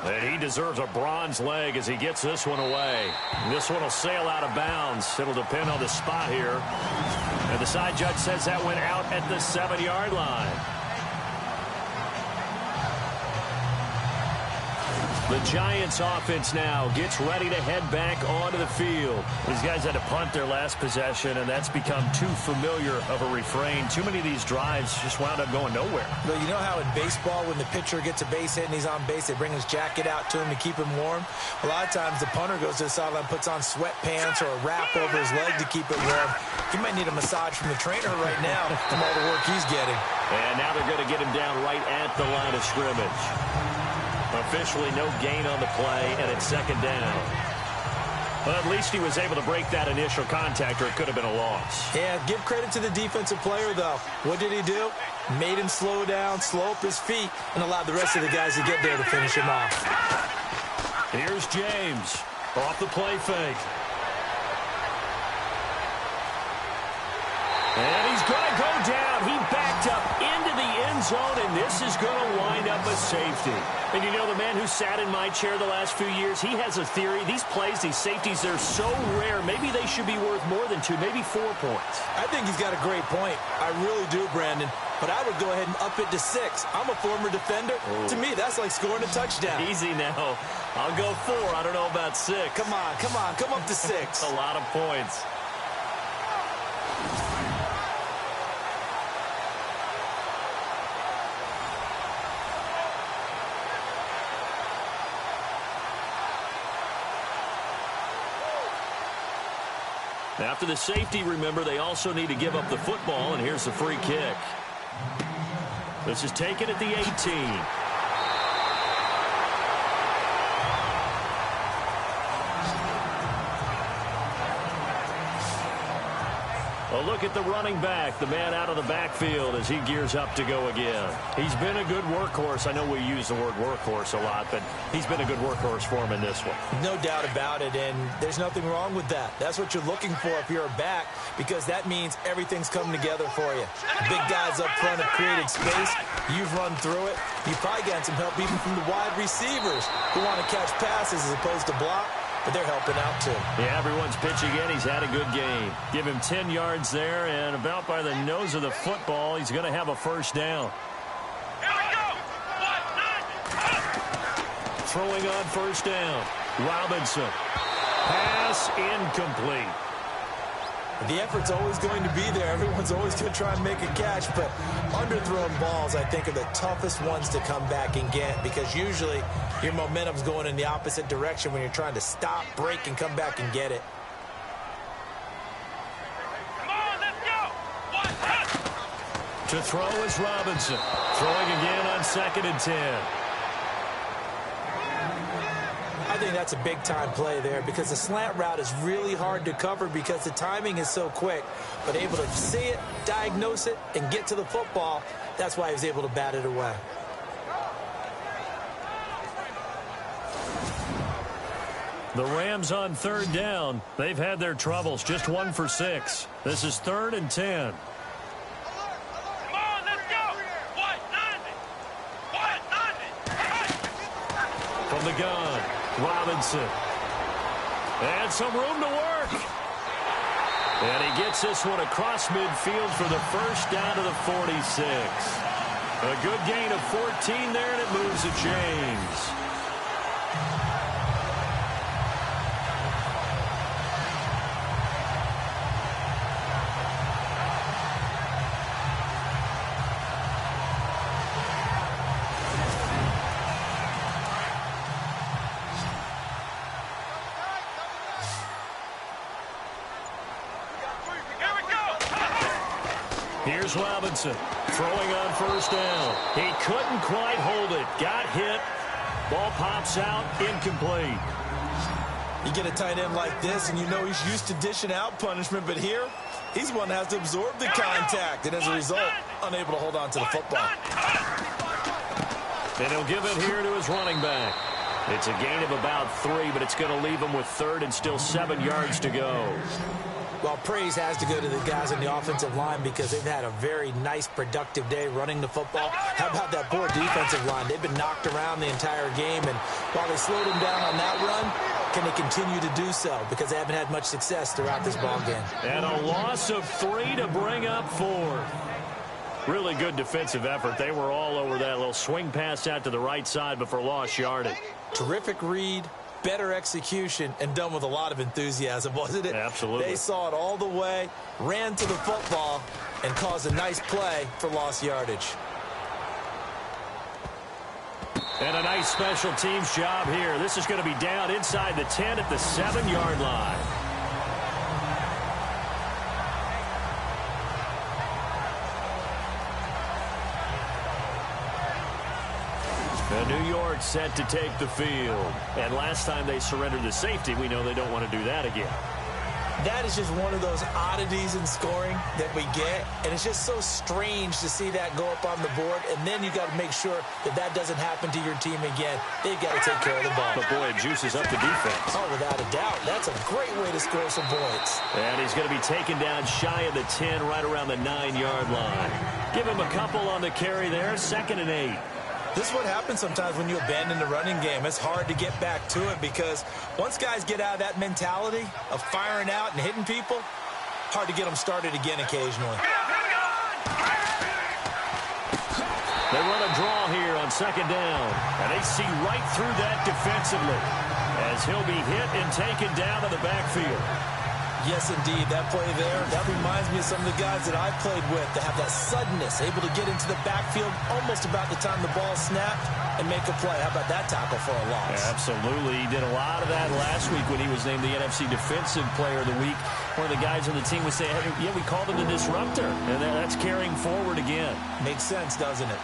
And he deserves a bronze leg as he gets this one away. This one will sail out of bounds. It'll depend on the spot here. And the side judge says that went out at the 7-yard line. The Giants offense now gets ready to head back onto the field. These guys had to punt their last possession, and that's become too familiar of a refrain. Too many of these drives just wound up going nowhere. But you know how in baseball, when the pitcher gets a base hit and he's on base, they bring his jacket out to him to keep him warm? A lot of times the punter goes to the sideline, puts on sweatpants or a wrap over his leg to keep it warm. He might need a massage from the trainer right now from all the work he's getting. And now they're going to get him down right at the line of scrimmage. Officially no gain on the play, and it's 2nd down. But at least he was able to break that initial contact, or it could have been a loss. Yeah, give credit to the defensive player, though. What did he do? Made him slow down, slow up his feet, and allowed the rest of the guys to get there to finish him off. Here's James off the play fake. And he's going to go down. He backed up into the end zone, and this is going to wind up a safety. And you know, the man who sat in my chair the last few years, he has a theory. These plays, these safeties, they're so rare. Maybe they should be worth more than 2, maybe 4 points. I think he's got a great point. I really do, Brandon. But I would go ahead and up it to 6. I'm a former defender. Oh. To me, that's like scoring a touchdown. Easy now. I'll go 4. I don't know about 6. Come on. Come up to 6. A lot of points. After the safety, remember, they also need to give up the football, and here's the free kick. This is taken at the 18. A look at the running back, the man out of the backfield as he gears up to go again. He's been a good workhorse. I know we use the word workhorse a lot, but he's been a good workhorse for him in this one. No doubt about it, and there's nothing wrong with that. That's what you're looking for if you're a back, because that means everything's coming together for you. Big guys up front have created space. You've run through it. You've probably gotten some help even from the wide receivers who want to catch passes as opposed to block. But they're helping out, too. Yeah, everyone's pitching in. He's had a good game. Give him 10 yards there, and about by the nose of the football, he's going to have a first down. Here we go. Throwing on first down. Robinson. Pass incomplete. The effort's always going to be there. Everyone's always going to try and make a catch, but underthrown balls, I think, are the toughest ones to come back and get, because usually your momentum's going in the opposite direction when you're trying to stop, break, and come back and get it. Come on, let's go. To throw is Robinson. Throwing again on 2nd and 10. I think that's a big-time play there, because the slant route is really hard to cover because the timing is so quick. But able to see it, diagnose it, and get to the football, that's why he was able to bat it away. The Rams on 3rd down. They've had their troubles. Just 1 for 6. This is 3rd and 10. Come on, let's go. From the gun, Robinson. And some room to work. And he gets this one across midfield for the first down to the 46. A good gain of 14 there, and it moves the chains. Here's Robinson throwing on first down. He couldn't quite hold it. Got hit. Ball pops out. Incomplete. You get a tight end like this, and you know he's used to dishing out punishment, but here, he's one that has to absorb the contact, and as a result, unable to hold on to the football. And he'll give it here to his running back. It's a gain of about 3, but it's going to leave him with 3rd and still 7 yards to go. Well, praise has to go to the guys on the offensive line because they've had a very nice, productive day running the football. How about that poor defensive line? They've been knocked around the entire game, and while they slowed them down on that run, can they continue to do so? Because they haven't had much success throughout this ball game. And a loss of 3 to bring up 4. Really good defensive effort. They were all over that little swing pass out to the right side before lost yardage. Terrific read, better execution, and done with a lot of enthusiasm, wasn't it? Absolutely. They saw it all the way, ran to the football, and caused a nice play for lost yardage. And a nice special teams job here. This is going to be down inside the 10 at the 7-yard line. New York set to take the field. And last time they surrendered the safety, we know they don't want to do that again. That is just one of those oddities in scoring that we get, and it's just so strange to see that go up on the board, and then you got to make sure that that doesn't happen to your team again. They've got to take care of the ball. But boy, it juices up the defense. Oh, without a doubt. That's a great way to score some points. And he's going to be taken down shy of the 10, right around the 9-yard line. Give him a couple on the carry there, 2nd and 8. This is what happens sometimes when you abandon the running game. It's hard to get back to it because once guys get out of that mentality of firing out and hitting people, hard to get them started again occasionally. They run a draw here on 2nd down, and they see right through that defensively as he'll be hit and taken down to the backfield. Yes, indeed. That play there, that reminds me of some of the guys that I played with that have that suddenness, able to get into the backfield almost about the time the ball snapped and make a play. How about that tackle for a loss? Yeah, absolutely. He did a lot of that last week when he was named the NFC Defensive Player of the Week. One of the guys on the team would say, hey, yeah, we called him the disruptor. And that's carrying forward again. Makes sense, doesn't it?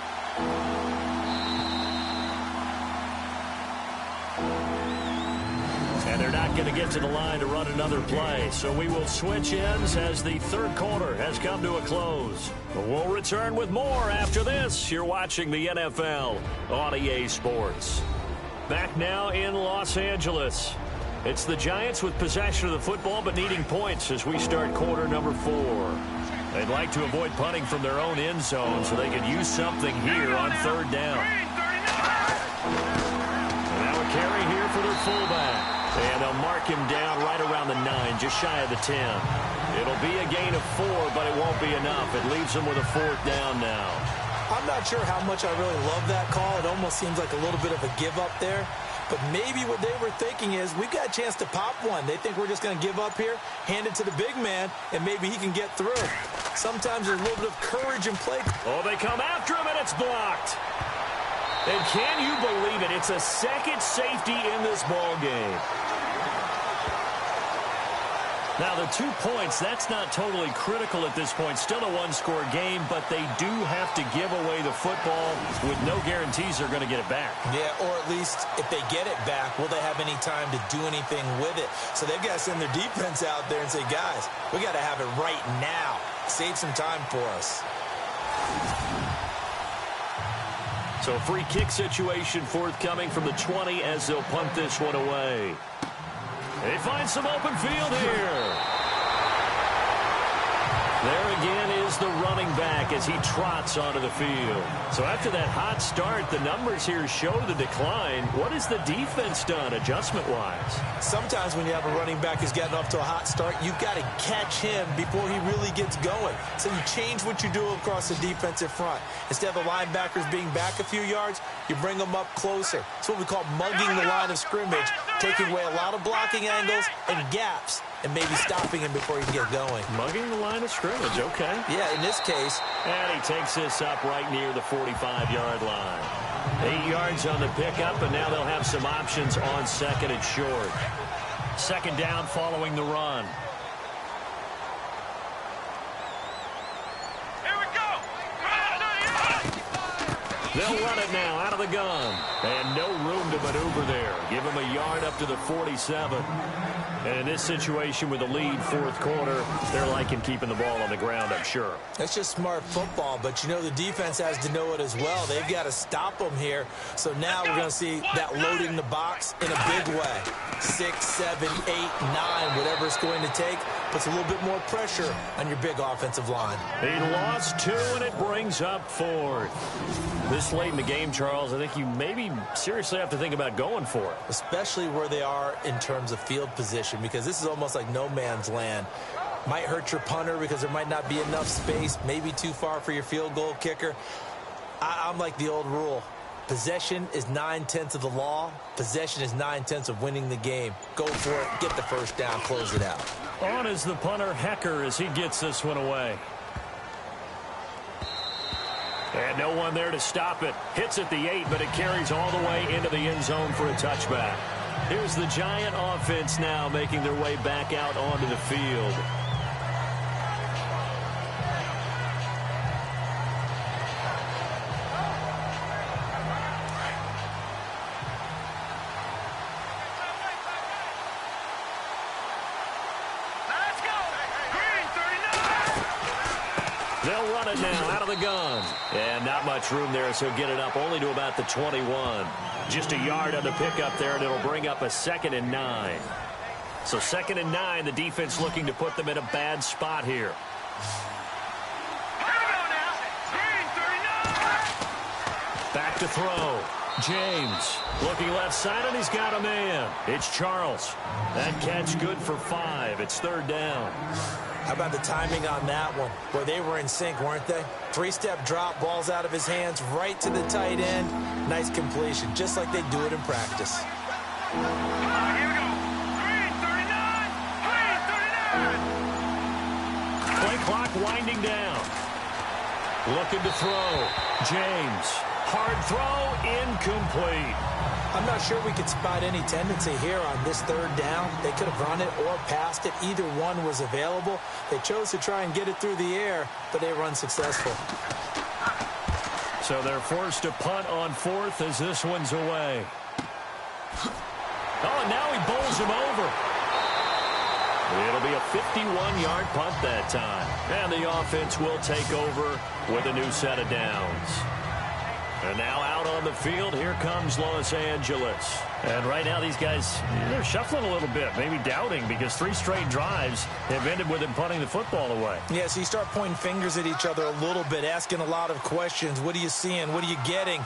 And they're not going to get to the line to run another play. So we will switch ends as the third quarter has come to a close. But we'll return with more after this. You're watching the NFL on EA Sports. Back now in Los Angeles. It's the Giants with possession of the football but needing points as we start quarter number 4. They'd like to avoid punting from their own end zone so they could use something here on third down. And now a carry here for their fullback. And they'll mark him down right around the 9, just shy of the 10. It'll be a gain of 4, but it won't be enough. It leaves them with a fourth down now. I'm not sure how much I really love that call. It almost seems like a little bit of a give up there. But maybe what they were thinking is, we've got a chance to pop one. They think we're just going to give up here, hand it to the big man, and maybe he can get through. Sometimes there's a little bit of courage in play. Oh, they come after him, and it's blocked. And can you believe it? It's a second safety in this ball game. Now, the 2 points, that's not totally critical at this point. Still a one-score game, but they do have to give away the football with no guarantees they're going to get it back. Yeah, or at least if they get it back, will they have any time to do anything with it? So they've got to send their defense out there and say, guys, we got to have it right now. Save some time for us. So a free kick situation forthcoming from the 20 as they'll punt this one away. They find some open field here. There again is the running back as he trots onto the field. So after that hot start, the numbers here show the decline. What has the defense done adjustment-wise? Sometimes when you have a running back who's gotten off to a hot start, you've got to catch him before he really gets going. So you change what you do across the defensive front. Instead of the linebackers being back a few yards, you bring them up closer. It's what we call mugging the line of scrimmage, taking away a lot of blocking angles and gaps, and maybe stopping him before he can get going. Mugging the line of scrimmage, okay. Yeah, in this case. And he takes this up right near the 45-yard line. 8 yards on the pickup, and now they'll have some options on second and short. Second down following the run. Here we go. They'll run it now out of the gun. And no room to maneuver there. Give him a yard up to the 47. And in this situation with the lead fourth quarter, they're liking keeping the ball on the ground, I'm sure. That's just smart football, but you know the defense has to know it as well. They've got to stop them here. So now we're going to see that loading the box in a big way. 6, 7, 8, 9, whatever it's going to take, puts a little bit more pressure on your big offensive line. He lost 2, and it brings up fourth. This late in the game, Charles, I think you maybe seriously have to think about going for it. Especially where they are in terms of field position, because this is almost like no man's land. Might hurt your punter because there might not be enough space, maybe too far for your field goal kicker. I'm like the old rule. Possession is 9/10 of the law. Possession is 9/10 of winning the game. Go for it, get the first down, close it out. On is the punter, Hecker, as he gets this one away. And no one there to stop it. Hits at the 8, but it carries all the way into the end zone for a touchback. Here's the Giant offense now making their way back out onto the field. Let's go. Green 39. They'll run it now out of the gun. And not much room there, so get it up only to about the 21. Just a yard on the pickup there, and it'll bring up a 2nd and 9. So 2nd and 9, the defense looking to put them in a bad spot here. Here we go now. Green 39. Back to throw. James looking left side, and he's got a man. It's Charles. That catch good for 5. It's third down. How about the timing on that one? Boy, they were in sync, weren't they? 3-step drop, balls out of his hands, right to the tight end. Nice completion, just like they do it in practice. Here we go. Green 39. Green 39. clock winding down. Looking to throw. James. Hard throw. Incomplete. I'm not sure we could spot any tendency here on this third down. They could have run it or passed it. Either one was available. They chose to try and get it through the air, but they were unsuccessful. So they're forced to punt on fourth as this one's away. Oh, and now he bowls him over. It'll be a 51-yard punt that time. And the offense will take over with a new set of downs. And now out on the field, here comes Los Angeles. And right now these guys, they're shuffling a little bit, maybe doubting, because 3 straight drives have ended with them punting the football away. Yeah, so you start pointing fingers at each other a little bit, asking a lot of questions. What are you seeing? What are you getting?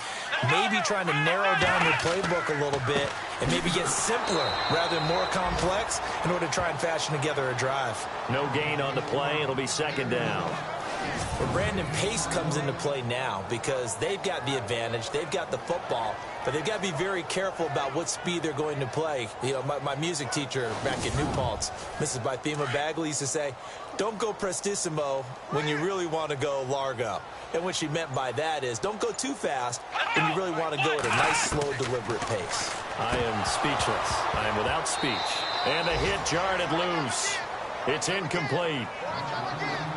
Maybe trying to narrow down your playbook a little bit and maybe get simpler rather than more complex in order to try and fashion together a drive. No gain on the play. It'll be second down. Well, Brandon, pace comes into play now because they've got the advantage. They've got the football, but they've got to be very careful about what speed they're going to play. You know, my music teacher back in New Paltz, Mrs. Bythema Bagley, used to say, don't go prestissimo when you really want to go largo. And what she meant by that is don't go too fast when you really want to go at a nice, slow, deliberate pace. I am speechless. I am without speech. And a hit jarred it loose. It's incomplete.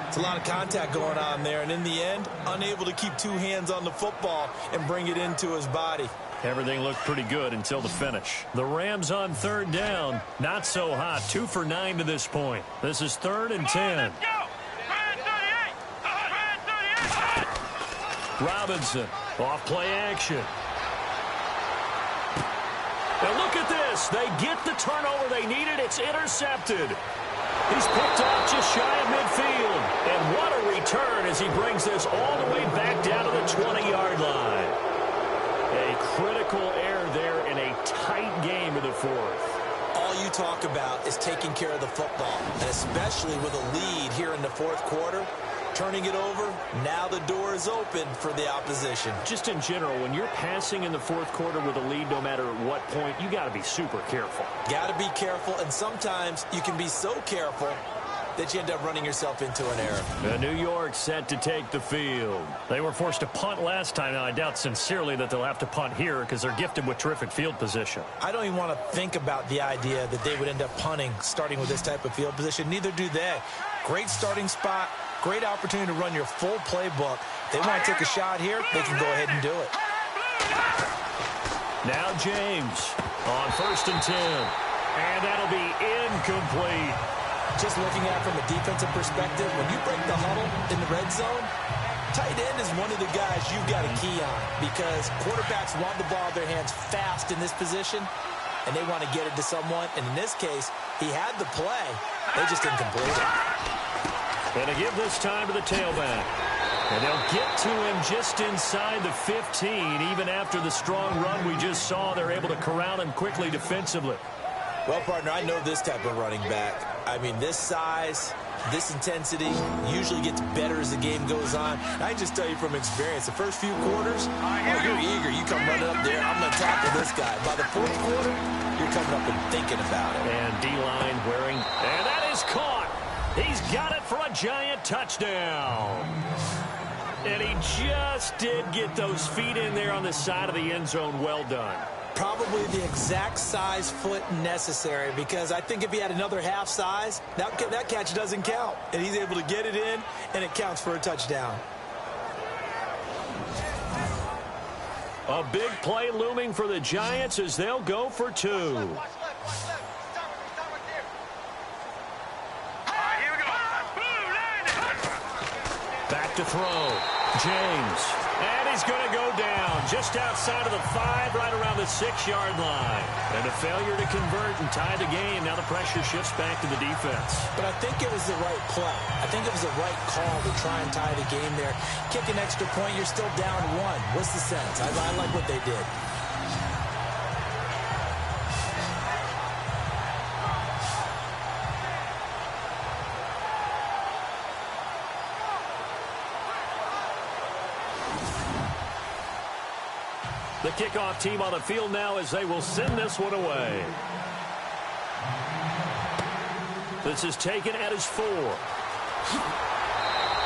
It's a lot of contact going on there, and in the end, unable to keep 2 hands on the football and bring it into his body. Everything looked pretty good until the finish. The Rams on third down, not so hot. 2 for 9 to this point. This is 3rd and 10. Robinson, off play action. And look at this. They get the turnover they needed. It's intercepted. He's picked off just shy of midfield. And what a return as he brings this all the way back down to the 20-yard line. A critical error there in a tight game in the 4th. All you talk about is taking care of the football, and especially with a lead here in the 4th quarter. Turning it over, now the door is open for the opposition. Just in general, when you're passing in the 4th quarter with a lead, no matter at what point, you got to be super careful. Got to be careful, and sometimes you can be so careful that you end up running yourself into an error. And New York set to take the field. They were forced to punt last time. Now, I doubt sincerely that they'll have to punt here because they're gifted with terrific field position. I don't even want to think about the idea that they would end up punting starting with this type of field position. Neither do they. Great starting spot. Great opportunity to run your full playbook. They want to take a shot here, they can go ahead and do it. Now James on 1st and 10. And that'll be incomplete. Just looking at it from a defensive perspective, when you break the huddle in the red zone, tight end is one of the guys you've got to key on because quarterbacks want the ball in their hands fast in this position, and they want to get it to someone. And in this case, he had the play. They just didn't complete it. And they give this time to the tailback. And they'll get to him just inside the 15. Even after the strong run we just saw, they're able to corral him quickly defensively. Well, partner, I know this type of running back. I mean, this size, this intensity usually gets better as the game goes on. I just tell you from experience, the first few quarters, oh, you're eager. You come running up there, I'm going to tackle this guy. By the 4th quarter, you're coming up and thinking about it. And D-line wearing, and that is caught. He's got it for a giant touchdown. And he just did get those feet in there on the side of the end zone. Well done. Probably the exact size foot necessary because I think if he had another half size, that catch doesn't count. And he's able to get it in, and it counts for a touchdown. A big play looming for the Giants as they'll go for 2. Back to throw. James. And he's going to go down just outside of the 5, right around the 6-yard line. And a failure to convert and tie the game. Now the pressure shifts back to the defense. But I think it was the right play. I think it was the right call to try and tie the game there. Kick an extra point, you're still down 1. What's the sense? I like what they did. The kickoff team on the field now as they will send this one away. This is taken at his 4.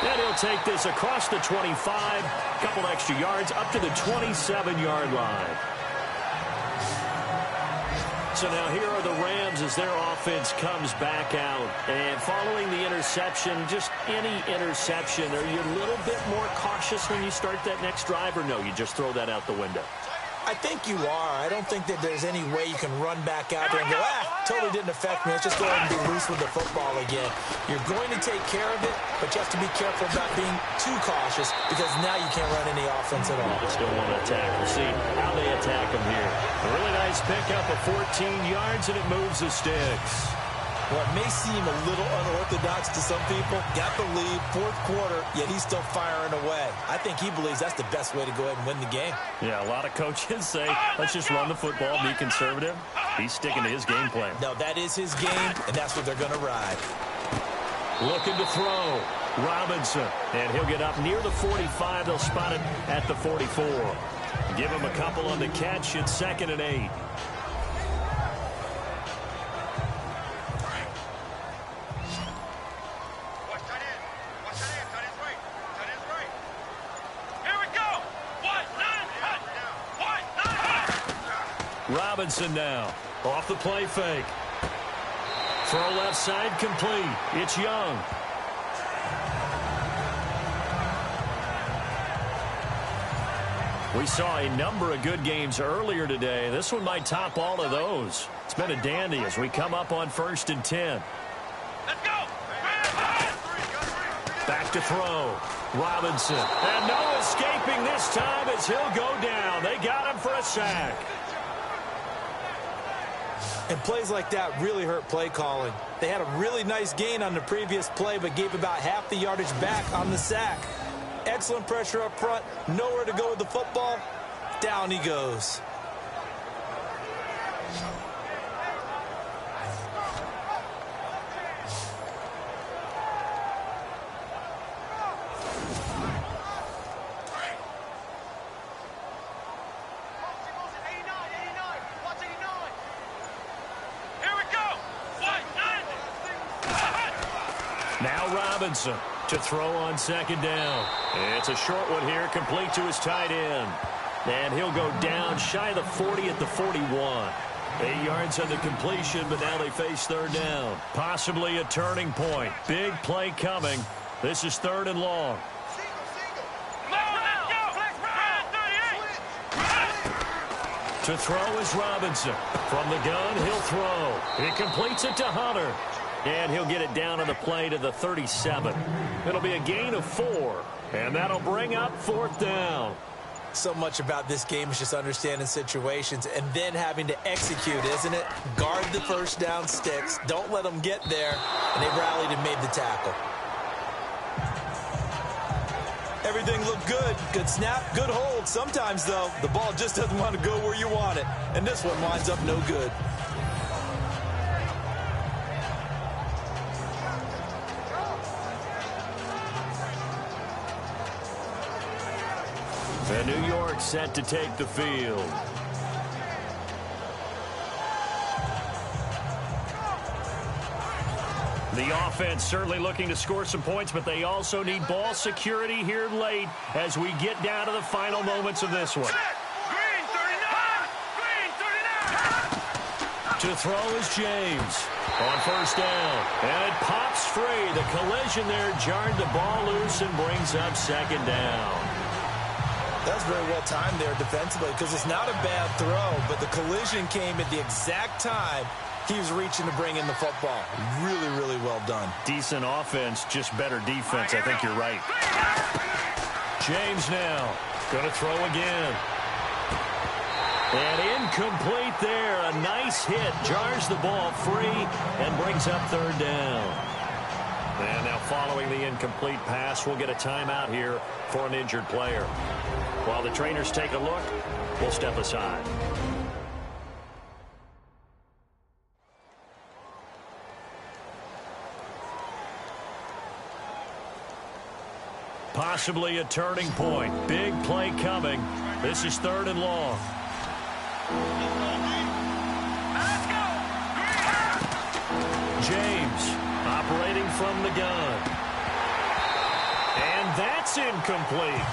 And he'll take this across the 25, a couple extra yards, up to the 27-yard line. So now here are the Rams as their offense comes back out. And following the interception, just any interception, are you a little bit more cautious when you start that next drive, or no, you just throw that out the window? I think you are. I don't think that there's any way you can run back out there and go, totally didn't affect me. Let's just go ahead and be loose with the football again. You're going to take care of it, but you have to be careful about being too cautious because now you can't run any offense at all. Still want to attack. We'll see how they attack them here. A really nice pickup of 14 yards, and it moves the sticks. What may seem a little unorthodox to some people, got the lead, fourth quarter, yet he's still firing away. I think he believes that's the best way to go ahead and win the game. Yeah, a lot of coaches say, let's just run the football, be conservative. He's sticking to his game plan. No, that is his game, and that's what they're going to ride. Looking to throw. Robinson, and he'll get up near the 45. They'll spot it at the 44. Give him a couple on the catch. It's 2nd and 8. Robinson now, off the play fake. Throw left side complete. It's Young. We saw a number of good games earlier today. This one might top all of those. It's been a dandy as we come up on 1st and 10. Let's go! Back to throw. Robinson. And no escaping this time as he'll go down. They got him for a sack. And plays like that really hurt play calling. They had a really nice gain on the previous play, but gave about half the yardage back on the sack. Excellent pressure up front. Nowhere to go with the football. Down he goes. Now Robinson to throw on 2nd down. It's a short one here, complete to his tight end. And he'll go down shy of the 40 at the 41. 8 yards on the completion, but now they face 3rd down. Possibly a turning point. Big play coming. This is 3rd and long. To throw is Robinson. From the gun, he'll throw. He completes it to Hunter. And he'll get it down on the play to the 37. It'll be a gain of 4. And that'll bring up 4th down. So much about this game is just understanding situations and then having to execute, isn't it? Guard the first down sticks. Don't let them get there. And they rallied and made the tackle. Everything looked good. Good snap, good hold. Sometimes, though, the ball just doesn't want to go where you want it. And this one winds up no good. And New York set to take the field. The offense certainly looking to score some points, but they also need ball security here late as we get down to the final moments of this one. Green 39! Green 39! To throw is James on 1st down. And it pops free. The collision there jarred the ball loose and brings up 2nd down. That was very well timed there defensively because it's not a bad throw, but the collision came at the exact time he was reaching to bring in the football. Really, really well done. Decent offense, just better defense. I think you're right. James now going to throw again. And incomplete there. A nice hit. Jars the ball free and brings up 3rd down. And now following the incomplete pass, we'll get a timeout here for an injured player. While the trainers take a look, we'll step aside. Possibly a turning point. Big play coming. This is 3rd and long. Let's go! James operating from the gun. That's incomplete.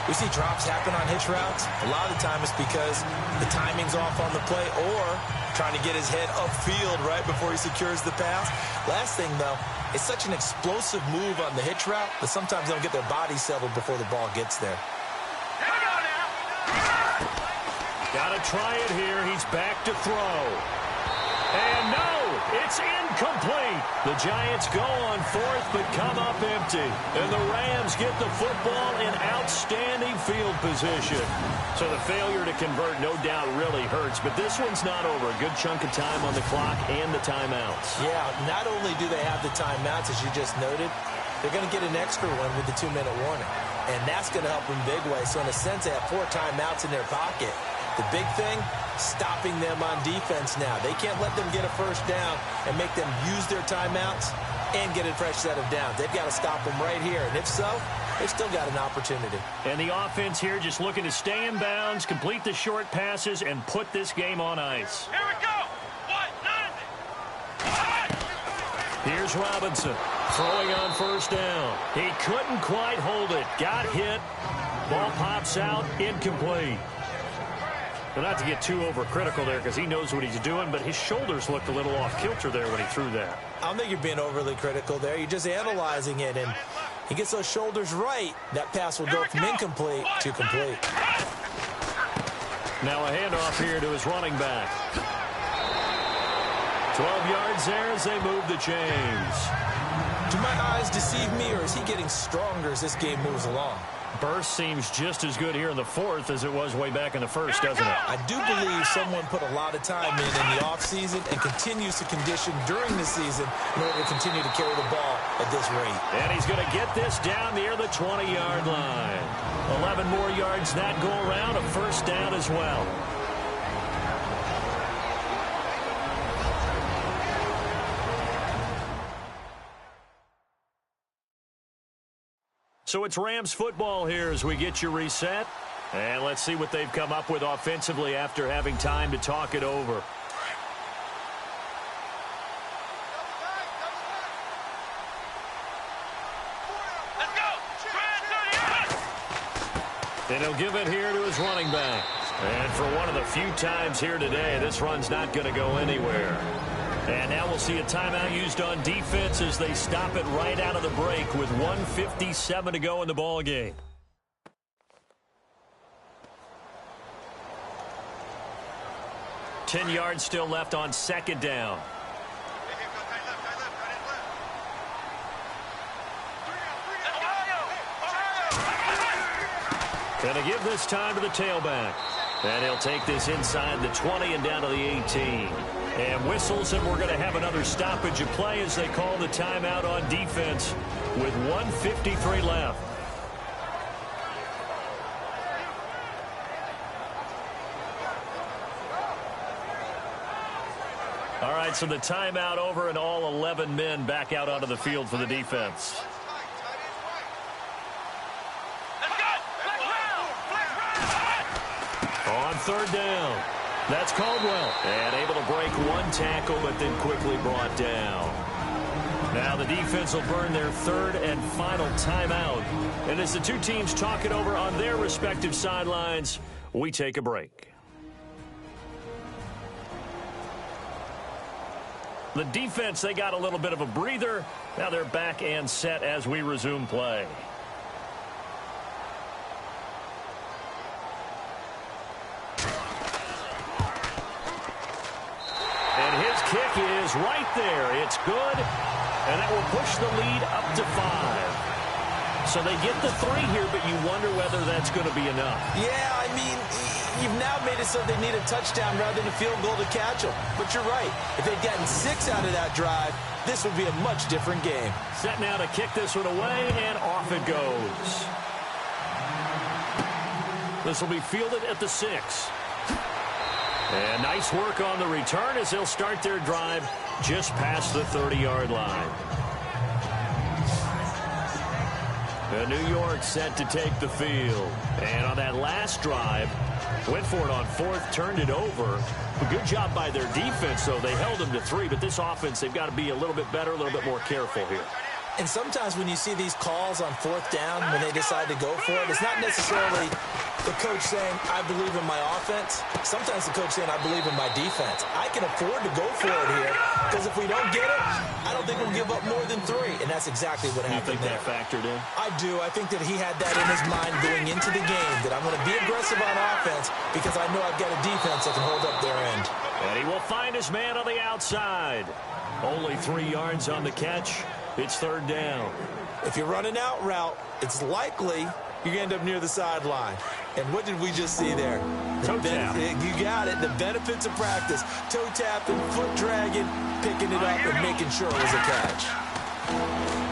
We see drops happen on hitch routes. A lot of the time it's because the timing's off on the play or trying to get his head upfield right before he secures the pass. Last thing, though, it's such an explosive move on the hitch route that sometimes they don't get their body settled before the ball gets there. Here we go now. Got to try it here. He's back to throw. And no, it's incomplete. The Giants go on fourth but come up empty. And the Rams get the football in outstanding field position. So the failure to convert no doubt really hurts, but this one's not over. A good chunk of time on the clock and the timeouts. Yeah, not only do they have the timeouts, as you just noted, they're going to get an extra one with the 2-minute warning. And that's going to help them big way. So in a sense, they have 4 timeouts in their pocket. The big thing, stopping them on defense now. They can't let them get a first down and make them use their timeouts and get a fresh set of downs. They've got to stop them right here. And if so, they've still got an opportunity. And the offense here just looking to stay in bounds, complete the short passes, and put this game on ice. Here we go. 1-0. Here's Robinson throwing on first down. He couldn't quite hold it. Got hit. Ball pops out. Incomplete. But not to get too overcritical there because he knows what he's doing, but his shoulders looked a little off kilter there when he threw that. I don't think you're being overly critical there. You're just analyzing it, and he gets those shoulders right. That pass will go from incomplete to complete. Now a handoff here to his running back. 12 yards there as they move the chains. Do my eyes deceive me, or is he getting stronger as this game moves along? Burst seems just as good here in the fourth as it was way back in the first, doesn't it? I do believe someone put a lot of time in the offseason and continues to condition during the season in order to continue to carry the ball at this rate. And he's going to get this down near the 20-yard line. 11 more yards that go around, a first down as well. So it's Rams football here as we get you reset. And let's see what they've come up with offensively after having time to talk it over. Let's go. And he'll give it here to his running back. And for one of the few times here today, this run's not going to go anywhere. And now we'll see a timeout used on defense as they stop it right out of the break with 1:57 to go in the ball game. Ten yards still left on second down. Gonna give this time to the tailback. And he'll take this inside the 20 and down to the 18. And whistles, and we're going to have another stoppage of play as they call the timeout on defense with 1:53 left. All right, so the timeout over and all 11 men back out onto the field for the defense. On third down. That's Caldwell. And able to break one tackle, but then quickly brought down. Now the defense will burn their third and final timeout. And as the two teams talk it over on their respective sidelines, we take a break. The defense, they got a little bit of a breather. Now they're back and set as we resume play. Kick is right there. It's good, and that will push the lead up to 5. So they get the 3 here, but you wonder whether that's going to be enough. Yeah, I mean, you've now made it so they need a touchdown rather than a field goal to catch them. But you're right. If they'd gotten 6 out of that drive, this would be a much different game. Set now to kick this one away, and off it goes. This will be fielded at the 6. And nice work on the return as they'll start their drive just past the 30-yard line. And New York set to take the field. And on that last drive, went for it on fourth, turned it over. A good job by their defense, though. They held them to 3, but this offense, they've got to be a little bit better, a little bit more careful here. And sometimes when you see these calls on fourth down, when they decide to go for it, it's not necessarily the coach saying, I believe in my offense. Sometimes the coach saying, I believe in my defense. I can afford to go for it here because if we don't get it, I don't think we'll give up more than 3. And that's exactly what happened there. You think that factored in? I do. I think that he had that in his mind going into the game, that I'm going to be aggressive on offense because I know I've got a defense that can hold up their end. And he will find his man on the outside. Only 3 yards on the catch. It's third down. If you're running out route, it's likely you're going to end up near the sideline. And what did we just see there? Toe tap. You got it. The benefits of practice. Toe tapping, foot dragging, picking it up, and making sure it was a catch.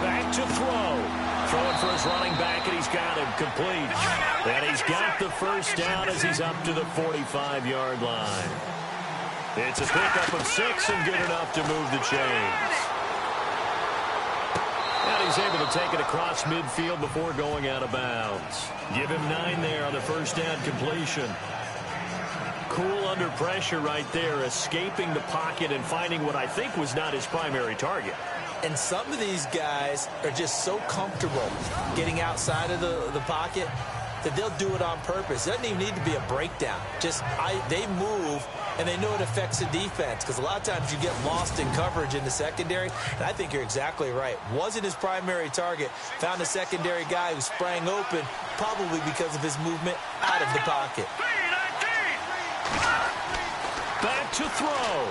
Back to throw. Throwing for his running back, and he's got him complete. And he's got the first down as he's up to the 45-yard line. It's a pickup of 6 and good enough to move the chains. And he's able to take it across midfield before going out of bounds. Give him 9 there on the first down completion. Cool under pressure right there, escaping the pocket and finding what I think was not his primary target. And some of these guys are just so comfortable getting outside of the pocket that they'll do it on purpose. It doesn't even need to be a breakdown. They move, and they know it affects the defense because a lot of times you get lost in coverage in the secondary, and I think you're exactly right. Wasn't his primary target. Found a secondary guy who sprang open, probably because of his movement out of the pocket. Back to throw.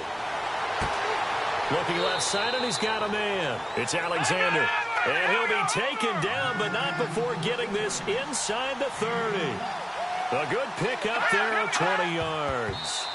Looking left side, and he's got a man. It's Alexander. And he'll be taken down, but not before getting this inside the 30. A good pickup there of 20 yards.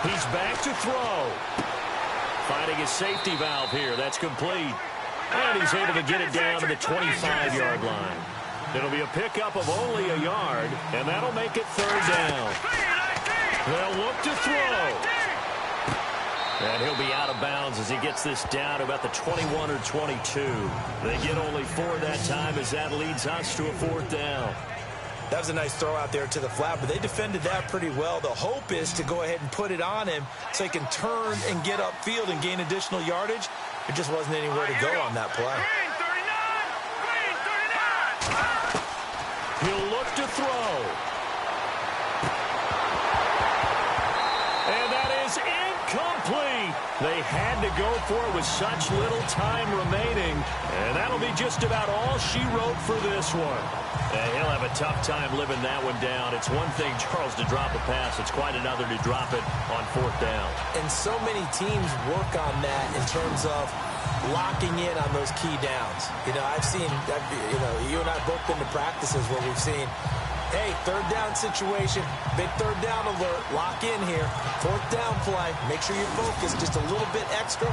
He's back to throw. Finding his safety valve here. That's complete. And he's able to get it down to the 25-yard line. It'll be a pickup of only a yard, and that'll make it third down. They'll look to throw. And he'll be out of bounds as he gets this down to about the 21 or 22. They get only 4 that time as that leads us to a fourth down. That was a nice throw out there to the flat, but they defended that pretty well. The hope is to go ahead and put it on him so he can turn and get upfield and gain additional yardage. There just wasn't anywhere to go on that play. He'll look to throw. And that is incomplete. They had to go for it with such little time remaining. And that'll be just about all she wrote for this one. And he'll have a tough time living that one down. It's one thing, Charles, to drop a pass. It's quite another to drop it on fourth down. And so many teams work on that in terms of locking in on those key downs. You know, I've seen, you and I both been to practices where we've seen, hey, third down situation, big third down alert, lock in here, fourth down play, make sure you're focused just a little bit extra.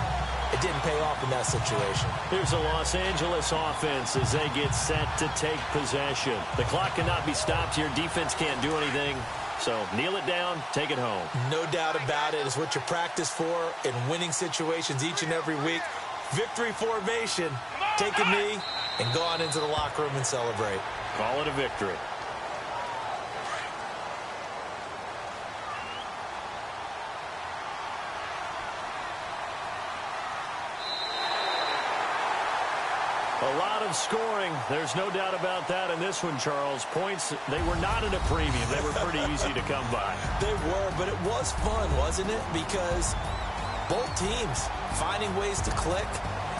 It didn't pay off in that situation. Here's the Los Angeles offense as they get set to take possession. The clock cannot be stopped here. Defense can't do anything. So kneel it down, take it home. No doubt about it. It's what you practice for in winning situations each and every week. Victory formation. Take a knee and go on into the locker room and celebrate. Call it a victory. A lot of scoring. There's no doubt about that in this one, Charles. Points, they were not at a premium. They were pretty easy to come by. They were, but it was fun, wasn't it? Because both teams finding ways to click.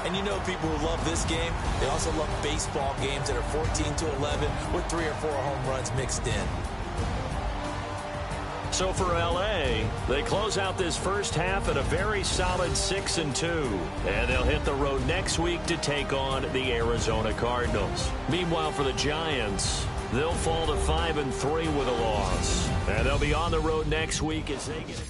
And you know people who love this game, they also love baseball games that are 14-11 with 3 or 4 home runs mixed in. So for L.A., they close out this first half at a very solid 6-2. And they'll hit the road next week to take on the Arizona Cardinals. Meanwhile, for the Giants, they'll fall to 5-3 with a loss. And they'll be on the road next week as they get...